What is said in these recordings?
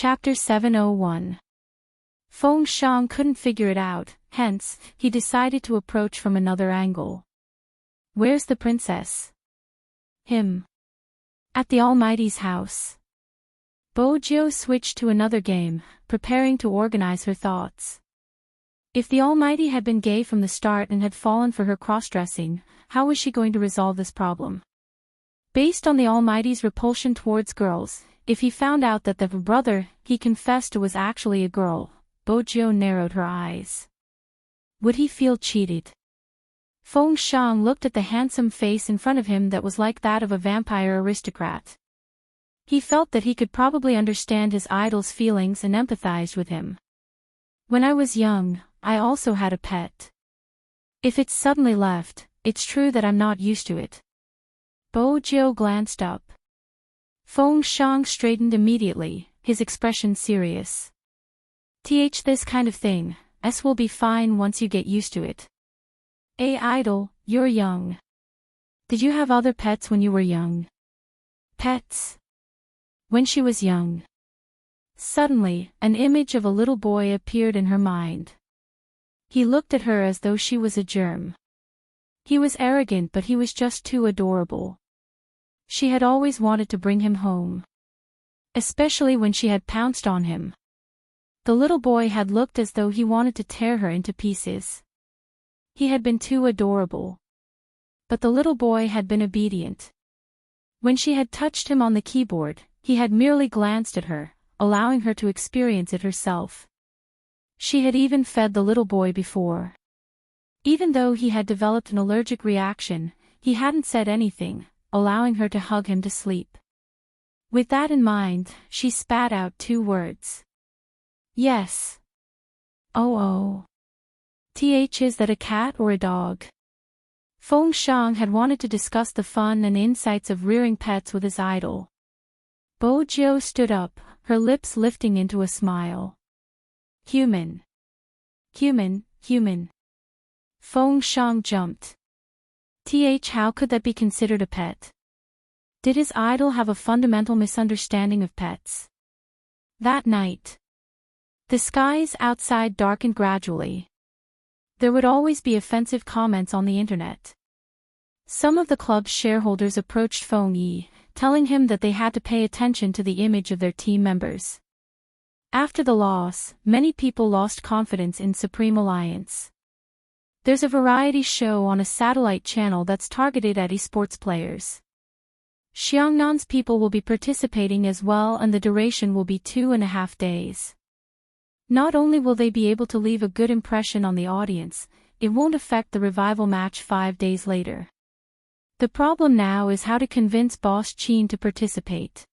Chapter 701. Feng Shang couldn't figure it out, hence, he decided to approach from another angle. Where's the princess? Him. At the Almighty's house. Bojo switched to another game, preparing to organize her thoughts. If the Almighty had been gay from the start and had fallen for her cross-dressing, how was she going to resolve this problem? Based on the Almighty's repulsion towards girls, if he found out that the brother he confessed to was actually a girl, Bojo narrowed her eyes. Would he feel cheated? Feng Shang looked at the handsome face in front of him that was like that of a vampire aristocrat. He felt that he could probably understand his idol's feelings and empathized with him. When I was young, I also had a pet. If it's suddenly left, it's true that I'm not used to it. Bojo glanced up. Feng Shang straightened immediately, his expression serious. This kind of thing, will be fine once you get used to it. Idol, you're young. Did you have other pets when you were young? Pets? When she was young. Suddenly, an image of a little boy appeared in her mind. He looked at her as though she was a germ. He was arrogant, but he was just too adorable. She had always wanted to bring him home. Especially when she had pounced on him. The little boy had looked as though he wanted to tear her into pieces. He had been too adorable. But the little boy had been obedient. When she had touched him on the keyboard, he had merely glanced at her, allowing her to experience it herself. She had even fed the little boy before. Even though he had developed an allergic reaction, he hadn't said anything, allowing her to hug him to sleep. With that in mind, she spat out 2 words. Yes. Oh. Is that a cat or a dog? Feng Shang had wanted to discuss the fun and insights of rearing pets with his idol. Bojo stood up, her lips lifting into a smile. Human. Feng Shang jumped. How could that be considered a pet? Did his idol have a fundamental misunderstanding of pets? That night. The skies outside darkened gradually. There would always be offensive comments on the internet. Some of the club's shareholders approached Feng Yi, telling him that they had to pay attention to the image of their team members. After the loss, many people lost confidence in Supreme Alliance. There's a variety show on a satellite channel that's targeted at esports players. Xiangnan's people will be participating as well, and the duration will be 2.5 days. Not only will they be able to leave a good impression on the audience, it won't affect the revival match 5 days later. The problem now is how to convince Boss Qin to participate.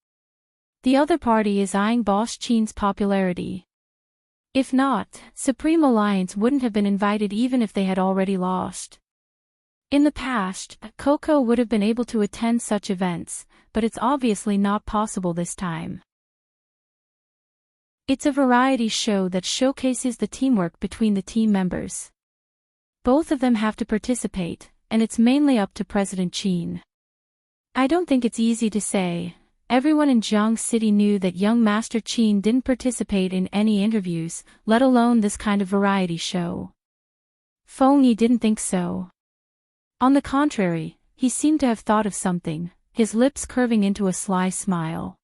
The other party is eyeing Boss Qin's popularity. If not, Supreme Alliance wouldn't have been invited even if they had already lost. In the past, Coco would have been able to attend such events, but it's obviously not possible this time. It's a variety show that showcases the teamwork between the team members. Both of them have to participate, and it's mainly up to President Qin. I don't think it's easy to say. Everyone in Jiang City knew that young Master Qin didn't participate in any interviews, let alone this kind of variety show. Feng Yi didn't think so. On the contrary, he seemed to have thought of something, his lips curving into a sly smile.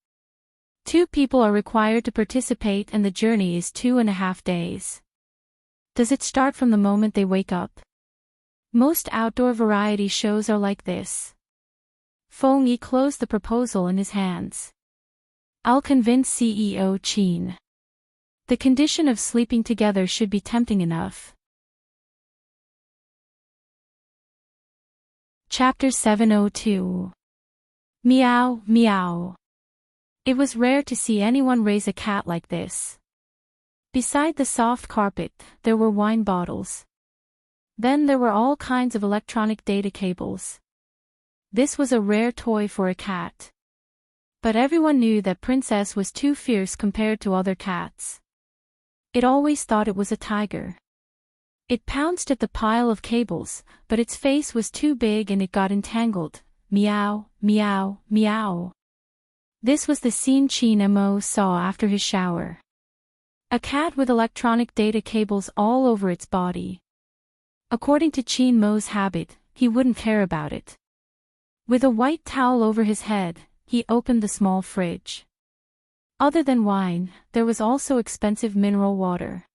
2 people are required to participate and the journey is 2.5 days. Does it start from the moment they wake up? Most outdoor variety shows are like this. Feng Yi closed the proposal in his hands. I'll convince CEO Qin. The condition of sleeping together should be tempting enough. Chapter 702. Meow. It was rare to see anyone raise a cat like this. Beside the soft carpet, there were wine bottles. Then there were all kinds of electronic data cables. This was a rare toy for a cat. But everyone knew that Princess was too fierce compared to other cats. It always thought it was a tiger. It pounced at the pile of cables, but its face was too big and it got entangled. Meow. This was the scene Qin Mo saw after his shower. A cat with electronic data cables all over its body. According to Qin Mo's habit, he wouldn't care about it. With a white towel over his head, he opened the small fridge. Other than wine, there was also expensive mineral water.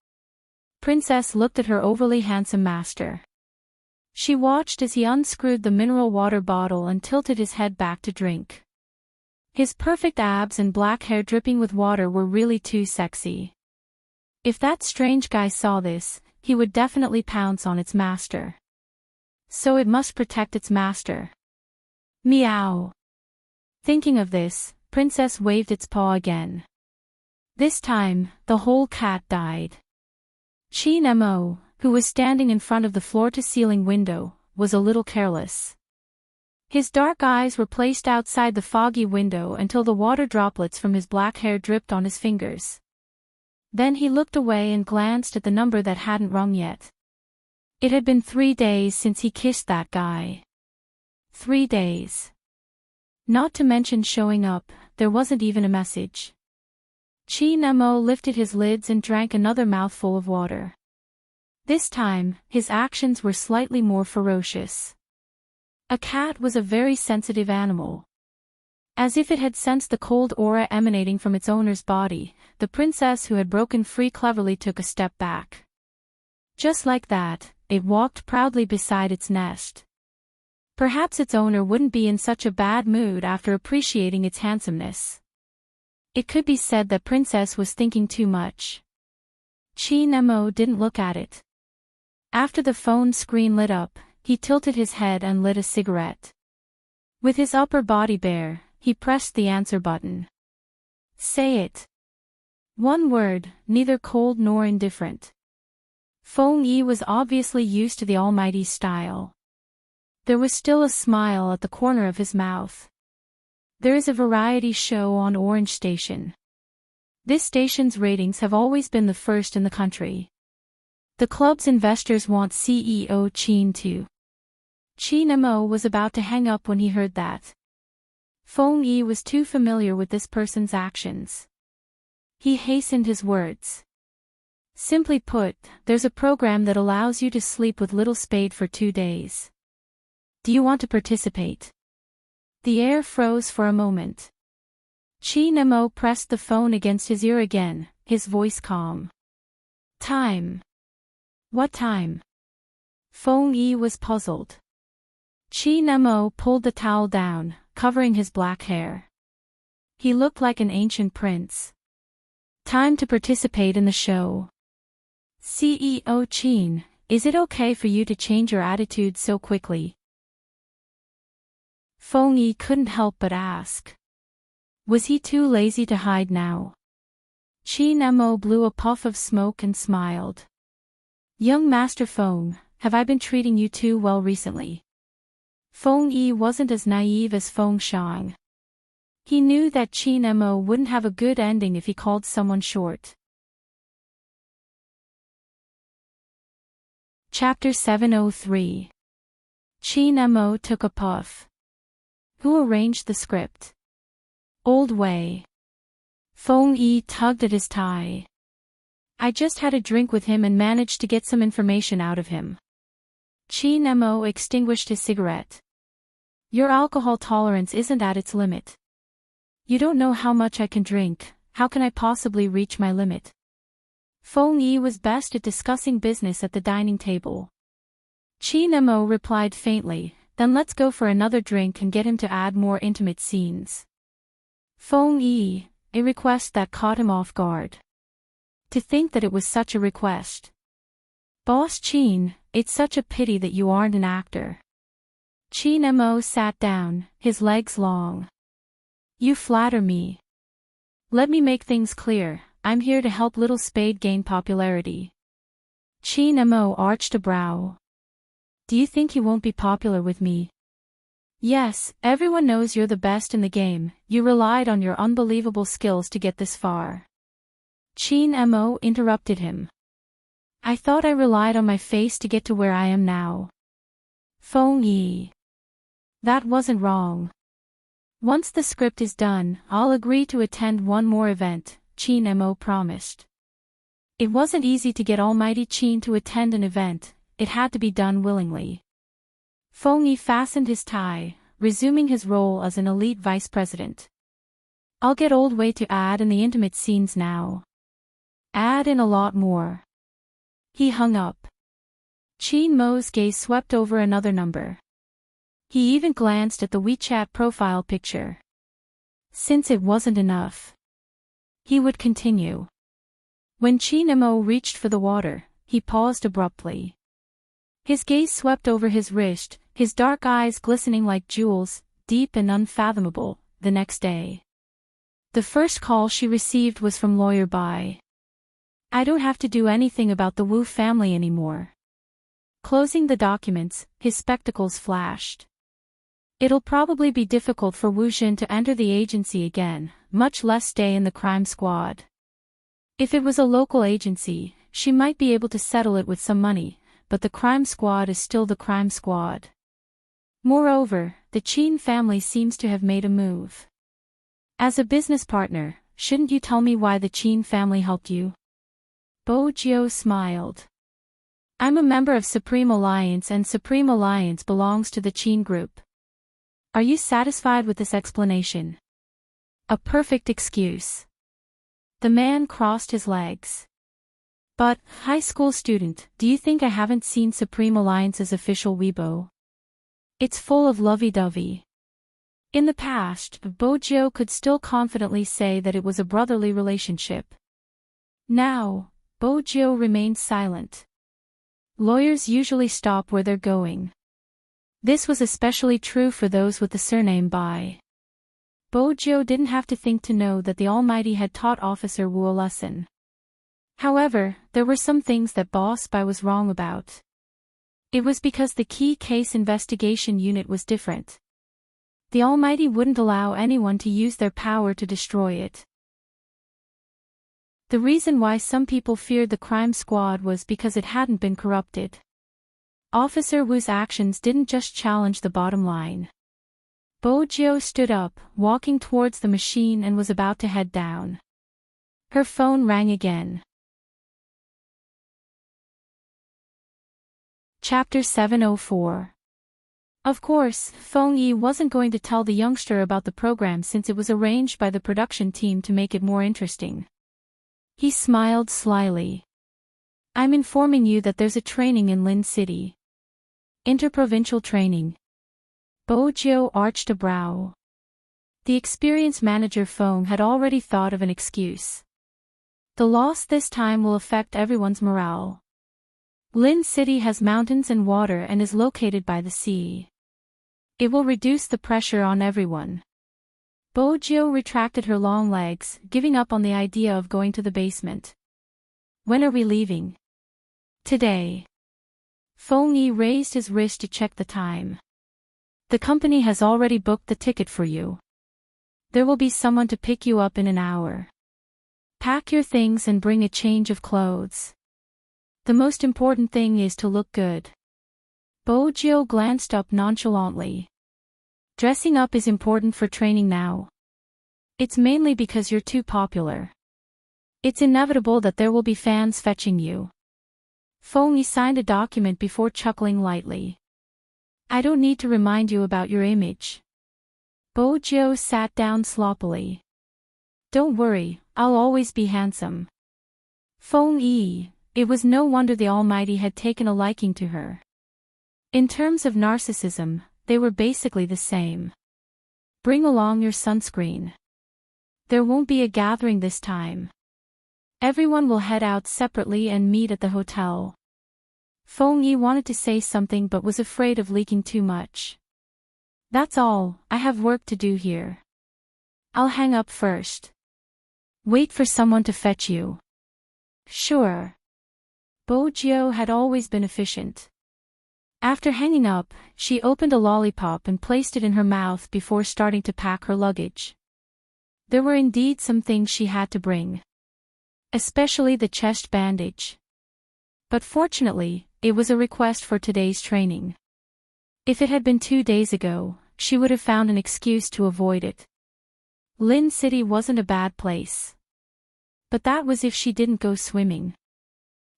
Princess looked at her overly handsome master. She watched as he unscrewed the mineral water bottle and tilted his head back to drink. His perfect abs and black hair dripping with water were really too sexy. If that strange guy saw this, he would definitely pounce on its master. So it must protect its master. Meow. Thinking of this, Princess waved its paw again. This time, the whole cat died. Qin Mo, who was standing in front of the floor-to-ceiling window, was a little careless. His dark eyes were placed outside the foggy window until the water droplets from his black hair dripped on his fingers. Then he looked away and glanced at the number that hadn't rung yet. It had been 3 days since he kissed that guy. 3 days. Not to mention showing up, there wasn't even a message. Qin Mo lifted his lids and drank another mouthful of water. This time, his actions were slightly more ferocious. A cat was a very sensitive animal. As if it had sensed the cold aura emanating from its owner's body, the princess who had broken free cleverly took a step back. Just like that, it walked proudly beside its nest. Perhaps its owner wouldn't be in such a bad mood after appreciating its handsomeness. It could be said that Princess was thinking too much. Qin Mo didn't look at it. After the phone screen lit up, he tilted his head and lit a cigarette. With his upper body bare, he pressed the answer button. Say it. One word, neither cold nor indifferent. Feng Yi was obviously used to the almighty style. There was still a smile at the corner of his mouth. There is a variety show on Orange Station. This station's ratings have always been the first in the country. The club's investors want CEO Qin too. Qin Mo was about to hang up when he heard that. Feng Yi was too familiar with this person's actions. He hastened his words. Simply put, there's a program that allows you to sleep with little Spade for 2 days. Do you want to participate? The air froze for a moment. Qin Mo pressed the phone against his ear again, his voice calm. Time. What time? Feng Yi was puzzled. Qin Mo pulled the towel down, covering his black hair. He looked like an ancient prince. Time to participate in the show. CEO Qin, is it okay for you to change your attitude so quickly? Feng Yi couldn't help but ask. Was he too lazy to hide now? Qin Mo blew a puff of smoke and smiled. Young Master Feng, have I been treating you too well recently? Feng Yi wasn't as naive as Feng Shang. He knew that Qin Mo wouldn't have a good ending if he called someone short. Chapter 703. Qin Mo took a puff. Who arranged the script? Old Wei. Feng Yi tugged at his tie. I just had a drink with him and managed to get some information out of him. Qin Mo extinguished his cigarette. Your alcohol tolerance isn't at its limit. You don't know how much I can drink, how can I possibly reach my limit? Feng Yi was best at discussing business at the dining table. Qin Mo replied faintly, then let's go for another drink and get him to add more intimate scenes. Feng Yi, a request that caught him off guard. To think that it was such a request. Boss Qin, it's such a pity that you aren't an actor. Qin Mo sat down, his legs long. You flatter me. Let me make things clear, I'm here to help Little Spade gain popularity. Qin Mo arched a brow. Do you think he won't be popular with me? Yes, everyone knows you're the best in the game, you relied on your unbelievable skills to get this far. Qin Mo interrupted him. I thought I relied on my face to get to where I am now. Feng Yi. That wasn't wrong. Once the script is done, I'll agree to attend one more event, Qin Mo promised. It wasn't easy to get Almighty Qin to attend an event, it had to be done willingly. Feng Yi fastened his tie, resuming his role as an elite vice president. I'll get old way to add in the intimate scenes now. Add in a lot more. He hung up. Qin Mo's gaze swept over another number. He even glanced at the WeChat profile picture. Since it wasn't enough, he would continue. When Qin Mo reached for the water, he paused abruptly. His gaze swept over his wrist, his dark eyes glistening like jewels, deep and unfathomable. The next day, the first call she received was from Lawyer Bai. I don't have to do anything about the Wu family anymore. Closing the documents, his spectacles flashed. It'll probably be difficult for Wu Jin to enter the agency again, much less stay in the crime squad. If it was a local agency, she might be able to settle it with some money, but the crime squad is still the crime squad. Moreover, the Qin family seems to have made a move. As a business partner, shouldn't you tell me why the Qin family helped you? Bo Jiu smiled. I'm a member of Supreme Alliance and Supreme Alliance belongs to the Qin group. Are you satisfied with this explanation? A perfect excuse. The man crossed his legs. But, high school student, do you think I haven't seen Supreme Alliance's official Weibo? It's full of lovey-dovey. In the past, Bojo could still confidently say that it was a brotherly relationship. Now, Bojo remained silent. Lawyers usually stop where they're going. This was especially true for those with the surname Bai. Bojo didn't have to think to know that the Almighty had taught Officer Wu a lesson. However, there were some things that Boss Bai was wrong about. It was because the key case investigation unit was different. The Almighty wouldn't allow anyone to use their power to destroy it. The reason why some people feared the crime squad was because it hadn't been corrupted. Officer Wu's actions didn't just challenge the bottom line. Bojo stood up, walking towards the machine and was about to head down. Her phone rang again. Chapter 704. Of course, Feng Yi wasn't going to tell the youngster about the program since it was arranged by the production team to make it more interesting. He smiled slyly. I'm informing you that there's a training in Lin City. Interprovincial training. Bojo arched a brow. The experienced manager Feng had already thought of an excuse. The loss this time will affect everyone's morale. Lin City has mountains and water and is located by the sea. It will reduce the pressure on everyone. Bojo retracted her long legs, giving up on the idea of going to the basement. When are we leaving? Today. Feng Yi raised his wrist to check the time. The company has already booked the ticket for you. There will be someone to pick you up in an hour. Pack your things and bring a change of clothes. The most important thing is to look good. Bojo glanced up nonchalantly. Dressing up is important for training now. It's mainly because you're too popular. It's inevitable that there will be fans fetching you. Feng Yi signed a document before chuckling lightly. I don't need to remind you about your image. Bojo sat down sloppily. Don't worry, I'll always be handsome. Feng Yi, it was no wonder the Almighty had taken a liking to her. In terms of narcissism, they were basically the same. Bring along your sunscreen. There won't be a gathering this time. Everyone will head out separately and meet at the hotel. Feng Yi wanted to say something but was afraid of leaking too much. That's all, I have work to do here. I'll hang up first. Wait for someone to fetch you. Sure. Bojo had always been efficient. After hanging up, she opened a lollipop and placed it in her mouth before starting to pack her luggage. There were indeed some things she had to bring. Especially the chest bandage. But fortunately, it was a request for today's training. If it had been 2 days ago, she would have found an excuse to avoid it. Lin City wasn't a bad place. But that was if she didn't go swimming.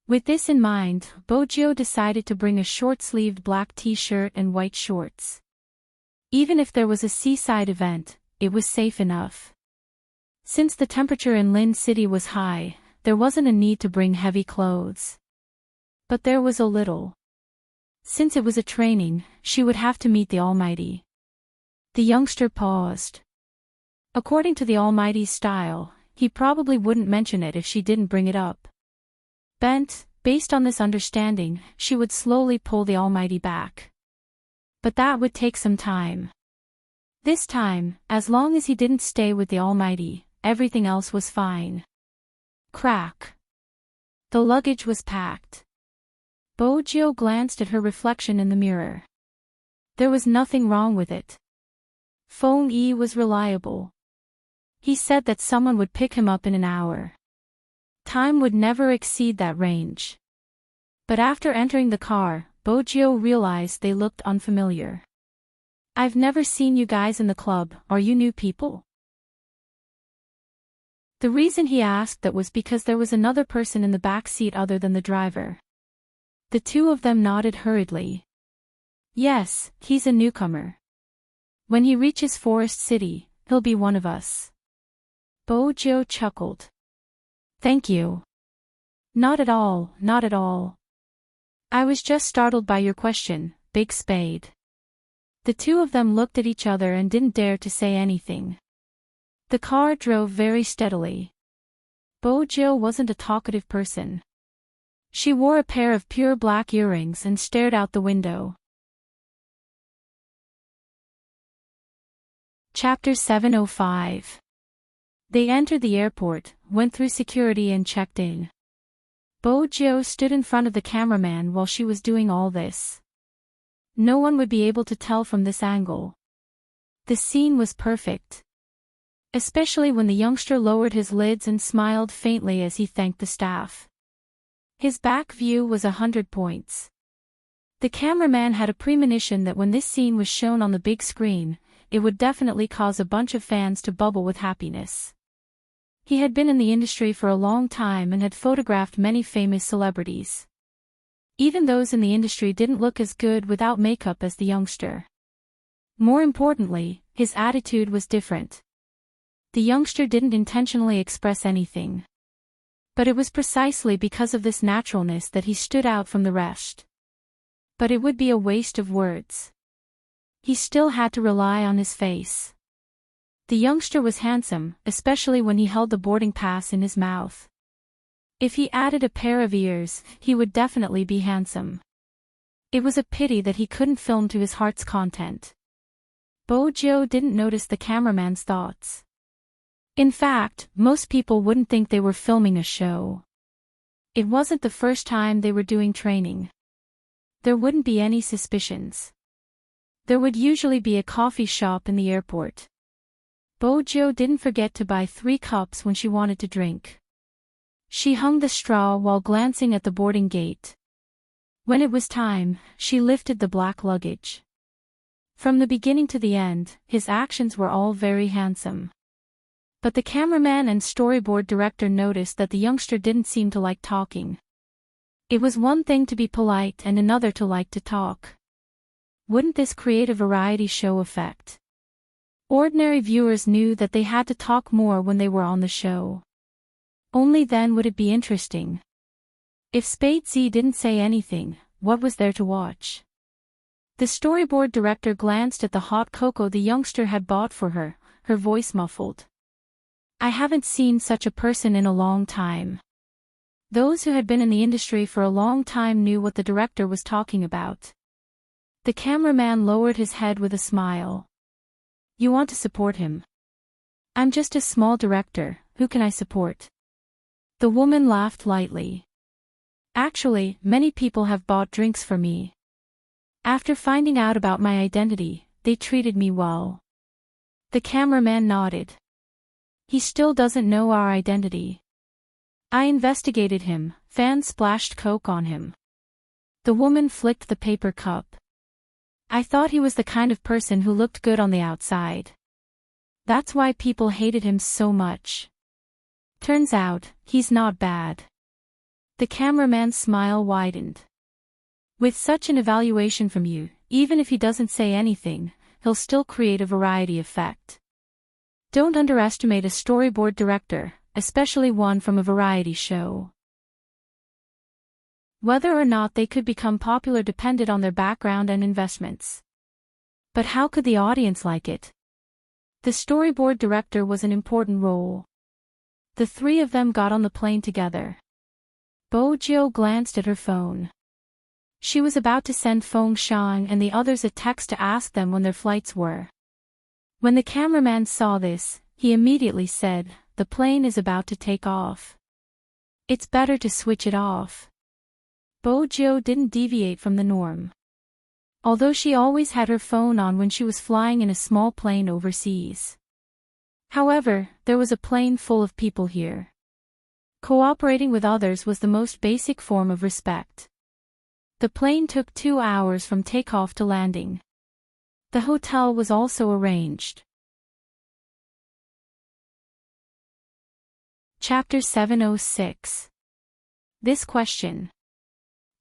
With this in mind, Bojo decided to bring a short-sleeved black t-shirt and white shorts. Even if there was a seaside event, it was safe enough. Since the temperature in Lin City was high, there wasn't a need to bring heavy clothes. But there was a little. Since it was a training, she would have to meet the Almighty. The youngster paused. According to the Almighty's style, he probably wouldn't mention it if she didn't bring it up. Based on this understanding, she would slowly pull the Almighty back. But that would take some time. This time, as long as he didn't stay with the Almighty, everything else was fine. Crack. The luggage was packed. Bojo glanced at her reflection in the mirror. There was nothing wrong with it. Feng Yi was reliable. He said that someone would pick him up in an hour. Time would never exceed that range. But after entering the car, Bojo realized they looked unfamiliar. I've never seen you guys in the club, are you new people? The reason he asked that was because there was another person in the back seat other than the driver. The two of them nodded hurriedly. Yes, he's a newcomer. When he reaches Forest City, he'll be one of us. Bojo chuckled. Thank you. Not at all, not at all. I was just startled by your question, Big Spade. The two of them looked at each other and didn't dare to say anything. The car drove very steadily. Bojo wasn't a talkative person. She wore a pair of pure black earrings and stared out the window. Chapter 705. They entered the airport, went through security and checked in. Bojo stood in front of the cameraman while she was doing all this. No one would be able to tell from this angle. The scene was perfect. Especially when the youngster lowered his lids and smiled faintly as he thanked the staff. His back view was 100 points. The cameraman had a premonition that when this scene was shown on the big screen, it would definitely cause a bunch of fans to bubble with happiness. He had been in the industry for a long time and had photographed many famous celebrities. Even those in the industry didn't look as good without makeup as the youngster. More importantly, his attitude was different. The youngster didn't intentionally express anything. But it was precisely because of this naturalness that he stood out from the rest. But it would be a waste of words. He still had to rely on his face. The youngster was handsome, especially when he held the boarding pass in his mouth. If he added a pair of ears, he would definitely be handsome. It was a pity that he couldn't film to his heart's content. Bojo didn't notice the cameraman's thoughts. In fact, most people wouldn't think they were filming a show. It wasn't the first time they were doing training. There wouldn't be any suspicions. There would usually be a coffee shop in the airport. Bojo didn't forget to buy 3 cups when she wanted to drink. She hung the straw while glancing at the boarding gate. When it was time, she lifted the black luggage. From the beginning to the end, his actions were all very handsome. But the cameraman and storyboard director noticed that the youngster didn't seem to like talking. It was one thing to be polite and another to like to talk. Wouldn't this create a variety show effect? Ordinary viewers knew that they had to talk more when they were on the show. Only then would it be interesting. If Spade Z didn't say anything, what was there to watch? The storyboard director glanced at the hot cocoa the youngster had bought for her, her voice muffled. I haven't seen such a person in a long time. Those who had been in the industry for a long time knew what the director was talking about. The cameraman lowered his head with a smile. You want to support him? I'm just a small director, who can I support? The woman laughed lightly. Actually, many people have bought drinks for me. After finding out about my identity, they treated me well. The cameraman nodded. He still doesn't know our identity. I investigated him, fans splashed Coke on him. The woman flicked the paper cup. I thought he was the kind of person who looked good on the outside. That's why people hated him so much. Turns out, he's not bad. The cameraman's smile widened. With such an evaluation from you, even if he doesn't say anything, he'll still create a variety effect. Don't underestimate a storyboard director, especially one from a variety show. Whether or not they could become popular depended on their background and investments. But how could the audience like it? The storyboard director was an important role. The three of them got on the plane together. Bojo glanced at her phone. She was about to send Feng Shang and the others a text to ask them when their flights were. When the cameraman saw this, he immediately said, "The plane is about to take off. It's better to switch it off." Bojo didn't deviate from the norm. Although she always had her phone on when she was flying in a small plane overseas. However, there was a plane full of people here. Cooperating with others was the most basic form of respect. The plane took 2 hours from takeoff to landing. The hotel was also arranged. Chapter 706. This question.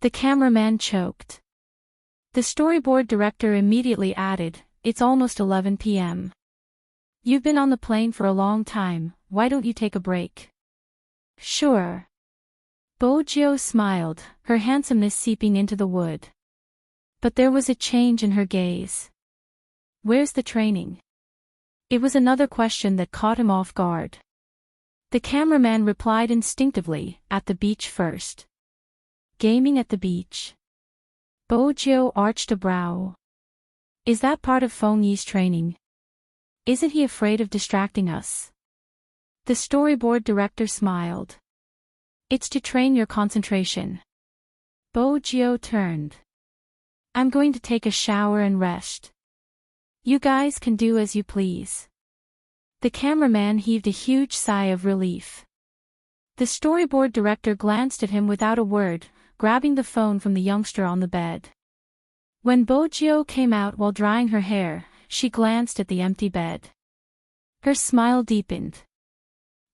The cameraman choked. The storyboard director immediately added, "It's almost 11 p.m. You've been on the plane for a long time, why don't you take a break?" "Sure." Bojo smiled, her handsomeness seeping into the wood. But there was a change in her gaze. "Where's the training?" It was another question that caught him off guard. The cameraman replied instinctively, "At the beach first." "Gaming at the beach?" Bojo arched a brow. "Is that part of Feng Yi's training? Isn't he afraid of distracting us?" The storyboard director smiled. "It's to train your concentration." Bojo turned. "I'm going to take a shower and rest. You guys can do as you please." The cameraman heaved a huge sigh of relief. The storyboard director glanced at him without a word, grabbing the phone from the youngster on the bed. When Bojo came out while drying her hair, she glanced at the empty bed. Her smile deepened.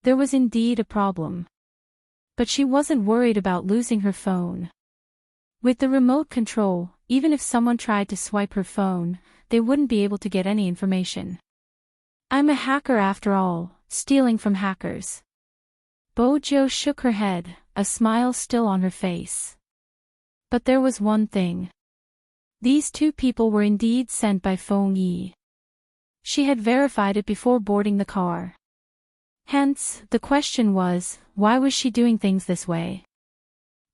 There was indeed a problem. But she wasn't worried about losing her phone. With the remote control, even if someone tried to swipe her phone, they wouldn't be able to get any information. "I'm a hacker after all, stealing from hackers." Bojo shook her head, a smile still on her face. But there was one thing. These two people were indeed sent by Feng Yi. She had verified it before boarding the car. Hence, the question was, why was she doing things this way?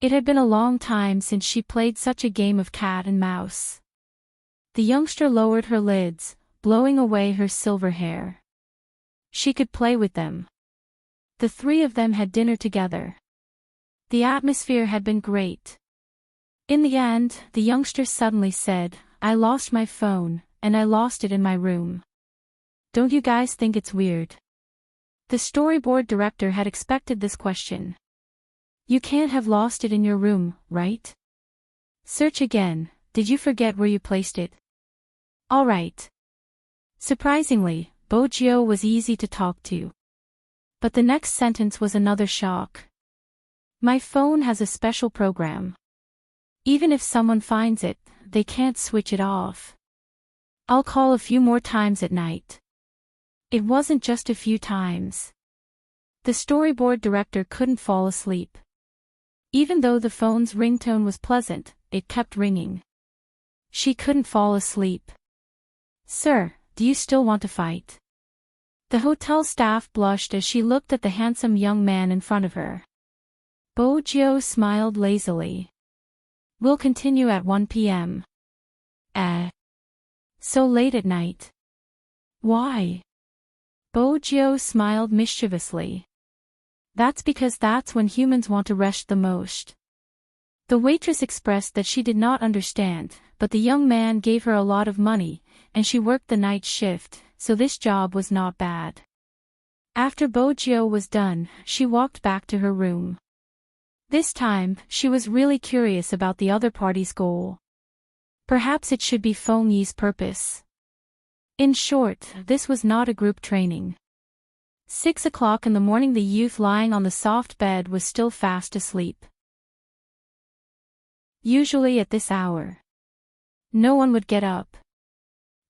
It had been a long time since she played such a game of cat and mouse. The youngster lowered her lids, blowing away her silver hair. She could play with them. The three of them had dinner together. The atmosphere had been great. In the end, the youngster suddenly said, "I lost my phone, and I lost it in my room. Don't you guys think it's weird?" The storyboard director had expected this question. "You can't have lost it in your room, right? Search again, did you forget where you placed it?" "All right." Surprisingly, Bojo was easy to talk to. But the next sentence was another shock. "My phone has a special program. Even if someone finds it, they can't switch it off. I'll call a few more times at night." It wasn't just a few times. The storyboard director couldn't fall asleep. Even though the phone's ringtone was pleasant, it kept ringing. She couldn't fall asleep. "Sir, do you still want to fight?" The hotel staff blushed as she looked at the handsome young man in front of her. Bojo smiled lazily. "We'll continue at 1 p.m. So late at night?" "Why?" Bojo smiled mischievously. "That's because that's when humans want to rest the most." The waitress expressed that she did not understand, but the young man gave her a lot of money, and she worked the night shift, so this job was not bad. After Bojo was done, she walked back to her room. This time, she was really curious about the other party's goal. Perhaps it should be Feng Yi's purpose. In short, this was not a group training. 6 o'clock in the morning, the youth lying on the soft bed was still fast asleep. Usually at this hour, no one would get up.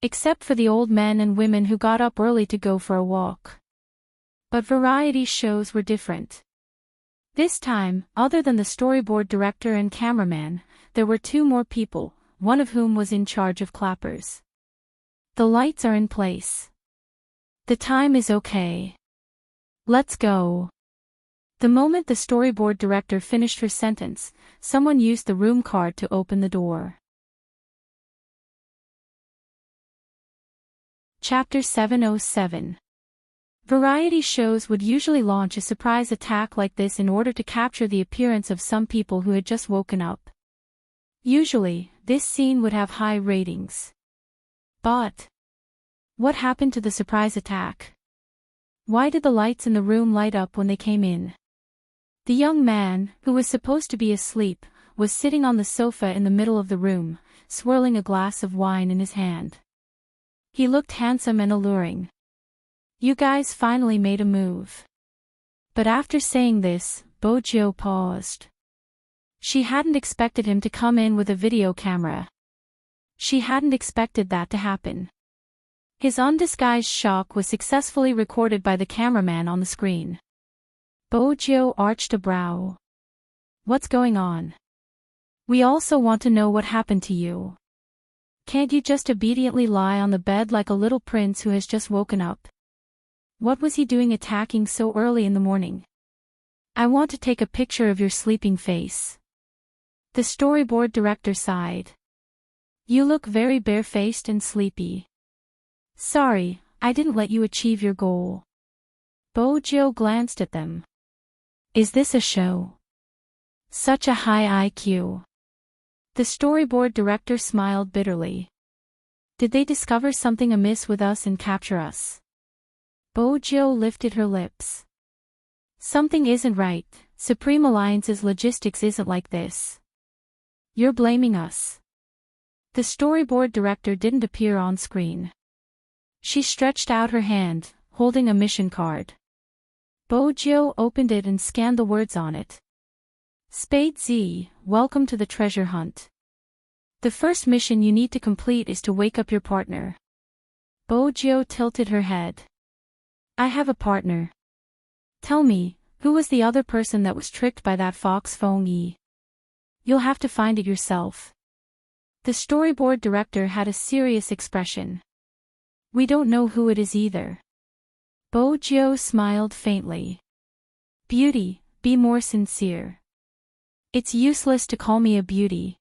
Except for the old men and women who got up early to go for a walk. But variety shows were different. This time, other than the storyboard director and cameraman, there were 2 more people, one of whom was in charge of clappers. The lights are in place. The time is okay. Let's go. The moment the storyboard director finished her sentence, someone used the room card to open the door. Chapter 707. Variety shows would usually launch a surprise attack like this in order to capture the appearance of some people who had just woken up. Usually, this scene would have high ratings. But what happened to the surprise attack? Why did the lights in the room light up when they came in? The young man, who was supposed to be asleep, was sitting on the sofa in the middle of the room, swirling a glass of wine in his hand. He looked handsome and alluring. You guys finally made a move. But after saying this, Bojo paused. She hadn't expected him to come in with a video camera. She hadn't expected that to happen. His undisguised shock was successfully recorded by the cameraman on the screen. Bojo arched a brow. What's going on? We also want to know what happened to you. Can't you just obediently lie on the bed like a little prince who has just woken up? What was he doing attacking so early in the morning? I want to take a picture of your sleeping face. The storyboard director sighed. You look very barefaced and sleepy. Sorry, I didn't let you achieve your goal. Bojo glanced at them. Is this a show? Such a high IQ. The storyboard director smiled bitterly. Did they discover something amiss with us and capture us? Bojo lifted her lips. Something isn't right. Supreme Alliance's logistics isn't like this. You're blaming us. The storyboard director didn't appear on screen. She stretched out her hand, holding a mission card. Bojo opened it and scanned the words on it. Spade Z, welcome to the treasure hunt. The first mission you need to complete is to wake up your partner. Bojo tilted her head. I have a partner. Tell me, who was the other person that was tricked by that fox Feng Yi? You'll have to find it yourself. The storyboard director had a serious expression. We don't know who it is either. Bojo smiled faintly. Beauty, be more sincere. It's useless to call me a beauty.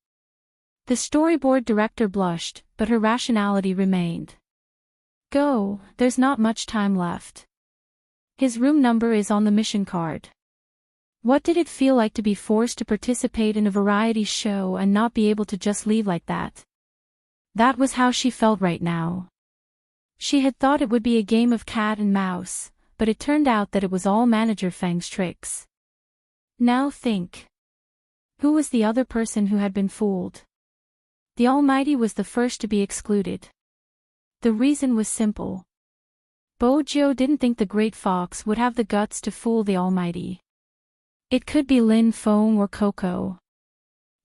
The storyboard director blushed, but her rationality remained. Go, there's not much time left. His room number is on the mission card. What did it feel like to be forced to participate in a variety show and not be able to just leave like that? That was how she felt right now. She had thought it would be a game of cat and mouse, but it turned out that it was all Manager Feng's tricks. Now think. Who was the other person who had been fooled? The Almighty was the first to be excluded. The reason was simple. Bojo didn't think the Great Fox would have the guts to fool the Almighty. It could be Lin Feng or Coco.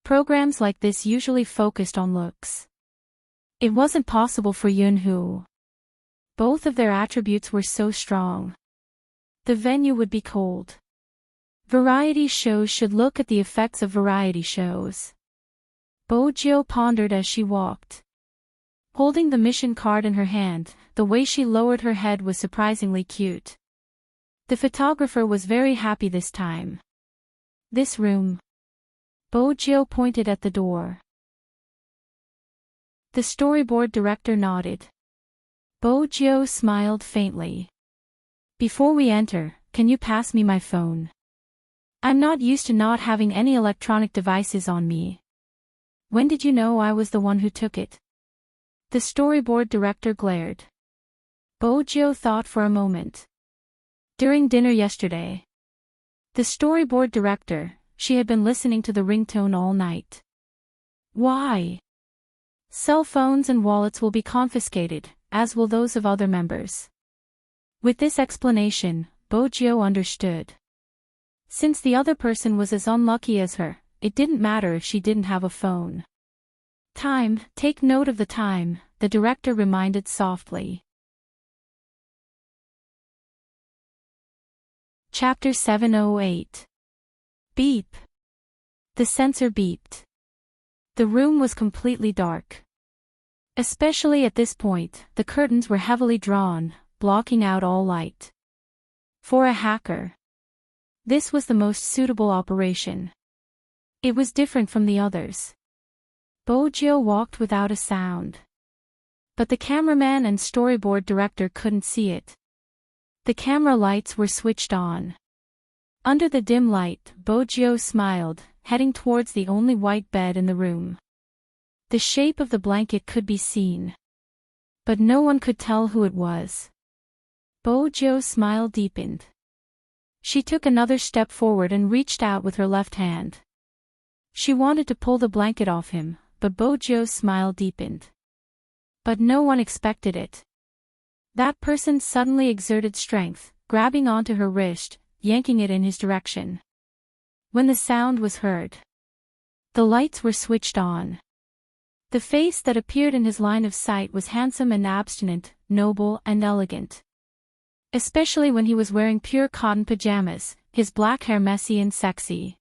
Programs like this usually focused on looks. It wasn't possible for Yunhu. Both of their attributes were so strong. The venue would be cold. Variety shows should look at the effects of variety shows. Bojo pondered as she walked. Holding the mission card in her hand, the way she lowered her head was surprisingly cute. The photographer was very happy this time. This room. Bojo pointed at the door. The storyboard director nodded. Bojo smiled faintly. Before we enter, can you pass me my phone? I'm not used to not having any electronic devices on me. When did you know I was the one who took it? The storyboard director glared. Bojo thought for a moment. During dinner yesterday. The storyboard director, she had been listening to the ringtone all night. Why? Cell phones and wallets will be confiscated, as will those of other members. With this explanation, Bojo understood. Since the other person was as unlucky as her, it didn't matter if she didn't have a phone. Time, take note of the time, the director reminded softly. Chapter 708. Beep. The sensor beeped. The room was completely dark. Especially at this point, the curtains were heavily drawn, blocking out all light. For a hacker, this was the most suitable operation. It was different from the others. Bojo walked without a sound. But the cameraman and storyboard director couldn't see it. The camera lights were switched on. Under the dim light, Bojo smiled, heading towards the only white bed in the room. The shape of the blanket could be seen. But no one could tell who it was. Bojo's smile deepened. She took another step forward and reached out with her left hand. She wanted to pull the blanket off him, but Bojo's smile deepened. But no one expected it. That person suddenly exerted strength, grabbing onto her wrist, yanking it in his direction. When the sound was heard, the lights were switched on. The face that appeared in his line of sight was handsome and abstinent, noble and elegant. Especially when he was wearing pure cotton pajamas, his black hair messy and sexy.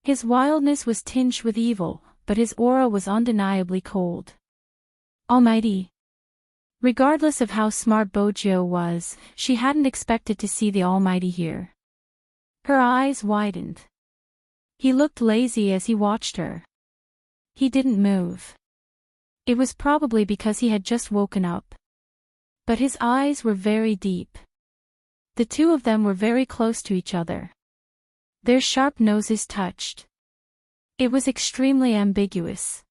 His wildness was tinged with evil, but his aura was undeniably cold. Almighty. Regardless of how smart Bojo was, she hadn't expected to see the Almighty here. Her eyes widened. He looked lazy as he watched her. He didn't move. It was probably because he had just woken up. But his eyes were very deep. The two of them were very close to each other. Their sharp noses touched. It was extremely ambiguous.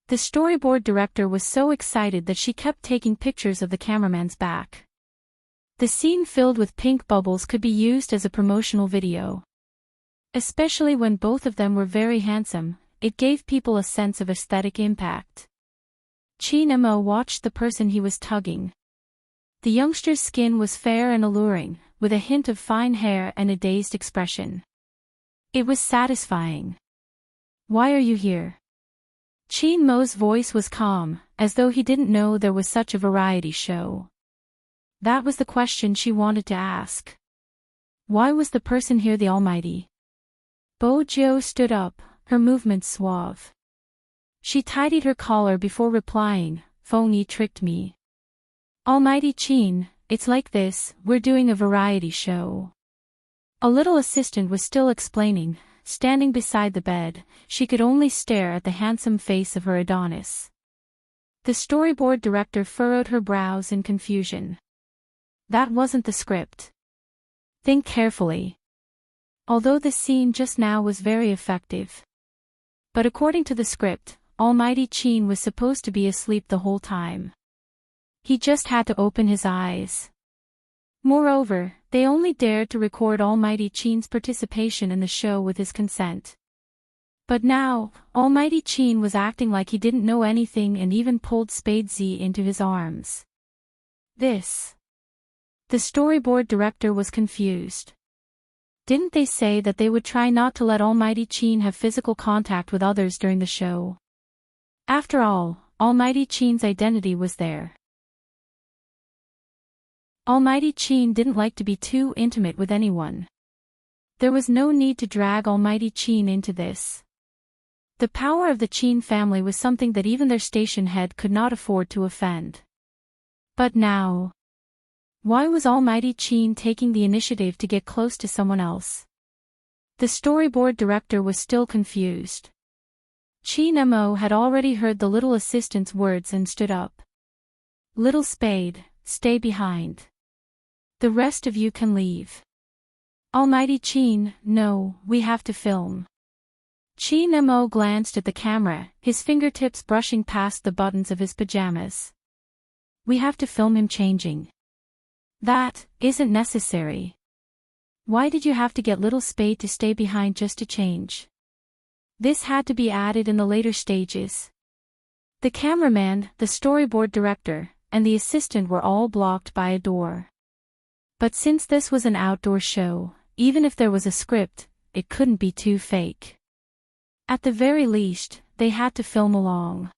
The storyboard director was so excited that she kept taking pictures of the cameraman's back. The scene filled with pink bubbles could be used as a promotional video. Especially when both of them were very handsome, it gave people a sense of aesthetic impact. Chinamo watched the person he was tugging. The youngster's skin was fair and alluring, with a hint of fine hair and a dazed expression. It was satisfying. Why are you here? Chinmo's voice was calm, as though he didn't know there was such a variety show. That was the question she wanted to ask. Why was the person here the Almighty? Bojo stood up, her movements suave. She tidied her collar before replying, "Phony tricked me. Almighty Chin, it's like this, we're doing a variety show." A little assistant was still explaining. Standing beside the bed, she could only stare at the handsome face of her Adonis. The storyboard director furrowed her brows in confusion. That wasn't the script. Think carefully. Although the scene just now was very effective. But according to the script, Almighty Chin was supposed to be asleep the whole time. He just had to open his eyes. Moreover, they only dared to record Almighty Chin's participation in the show with his consent. But now, Almighty Chin was acting like he didn't know anything and even pulled Spade Z into his arms. This. The storyboard director was confused. Didn't they say that they would try not to let Almighty Chin have physical contact with others during the show? After all, Almighty Chin's identity was there. Almighty Chin didn't like to be too intimate with anyone. There was no need to drag Almighty Chin into this. The power of the Chin family was something that even their station head could not afford to offend. But now, why was Almighty Chin taking the initiative to get close to someone else? The storyboard director was still confused. Chinamo had already heard the little assistant's words and stood up. "Little Spade, stay behind. The rest of you can leave." Almighty Chin, no, we have to film. Chinamo glanced at the camera, his fingertips brushing past the buttons of his pajamas. We have to film him changing. That isn't necessary. Why did you have to get Little Spade to stay behind just to change? This had to be added in the later stages. The cameraman, the storyboard director, and the assistant were all blocked by a door. But since this was an outdoor show, even if there was a script, it couldn't be too fake. At the very least, they had to film along.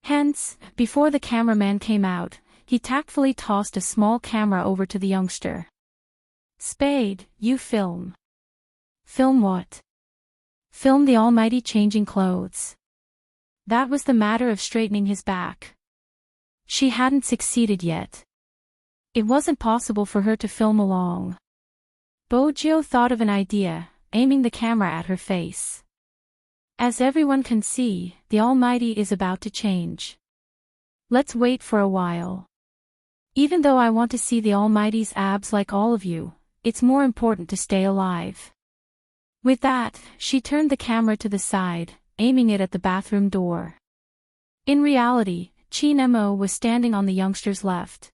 Hence, before the cameraman came out, he tactfully tossed a small camera over to the youngster. "Spade, you film." "Film what?" "Film the Almighty changing clothes." That was the matter of straightening his back. She hadn't succeeded yet. It wasn't possible for her to film along. Bojo thought of an idea, aiming the camera at her face. "As everyone can see, the Almighty is about to change. Let's wait for a while. Even though I want to see the Almighty's abs like all of you, it's more important to stay alive." With that, she turned the camera to the side, aiming it at the bathroom door. In reality, Chi Nemo was standing on the youngster's left.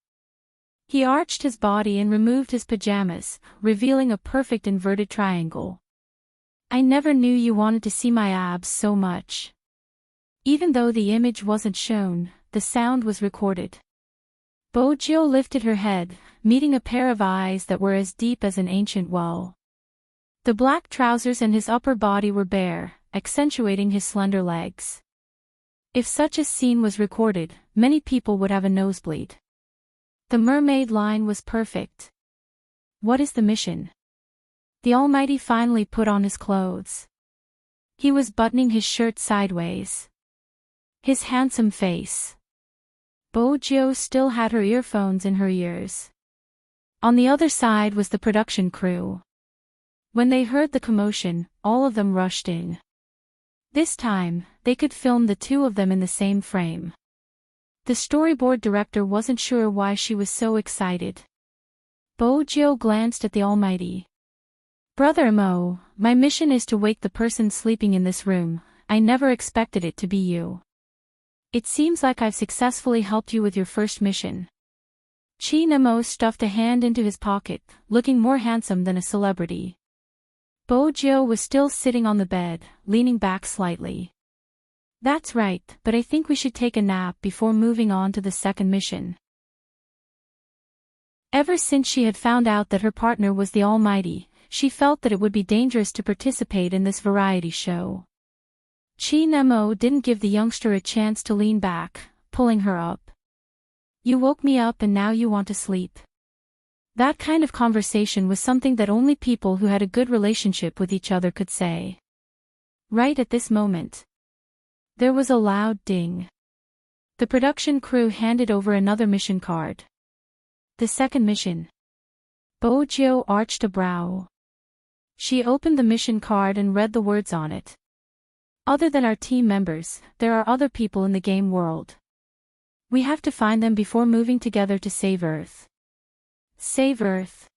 He arched his body and removed his pajamas, revealing a perfect inverted triangle. "I never knew you wanted to see my abs so much." Even though the image wasn't shown, the sound was recorded. Bojo lifted her head, meeting a pair of eyes that were as deep as an ancient well. The black trousers and his upper body were bare, accentuating his slender legs. If such a scene was recorded, many people would have a nosebleed. The mermaid line was perfect. "What is the mission?" The Almighty finally put on his clothes. He was buttoning his shirt sideways. His handsome face. Bojo still had her earphones in her ears. On the other side was the production crew. When they heard the commotion, all of them rushed in. This time, they could film the two of them in the same frame. The storyboard director wasn't sure why she was so excited. Bojo glanced at the Almighty. "Brother Mo, my mission is to wake the person sleeping in this room. I never expected it to be you. It seems like I've successfully helped you with your first mission." Chi Nemo stuffed a hand into his pocket, looking more handsome than a celebrity. Bojo was still sitting on the bed, leaning back slightly. "That's right, but I think we should take a nap before moving on to the second mission." Ever since she had found out that her partner was the Almighty, she felt that it would be dangerous to participate in this variety show. Chi Nemo didn't give the youngster a chance to lean back, pulling her up. "You woke me up and now you want to sleep." That kind of conversation was something that only people who had a good relationship with each other could say. Right at this moment, there was a loud ding. The production crew handed over another mission card. "The second mission." Bojo arched a brow. She opened the mission card and read the words on it. "Other than our team members, there are other people in the game world. We have to find them before moving together to save Earth." Save Earth?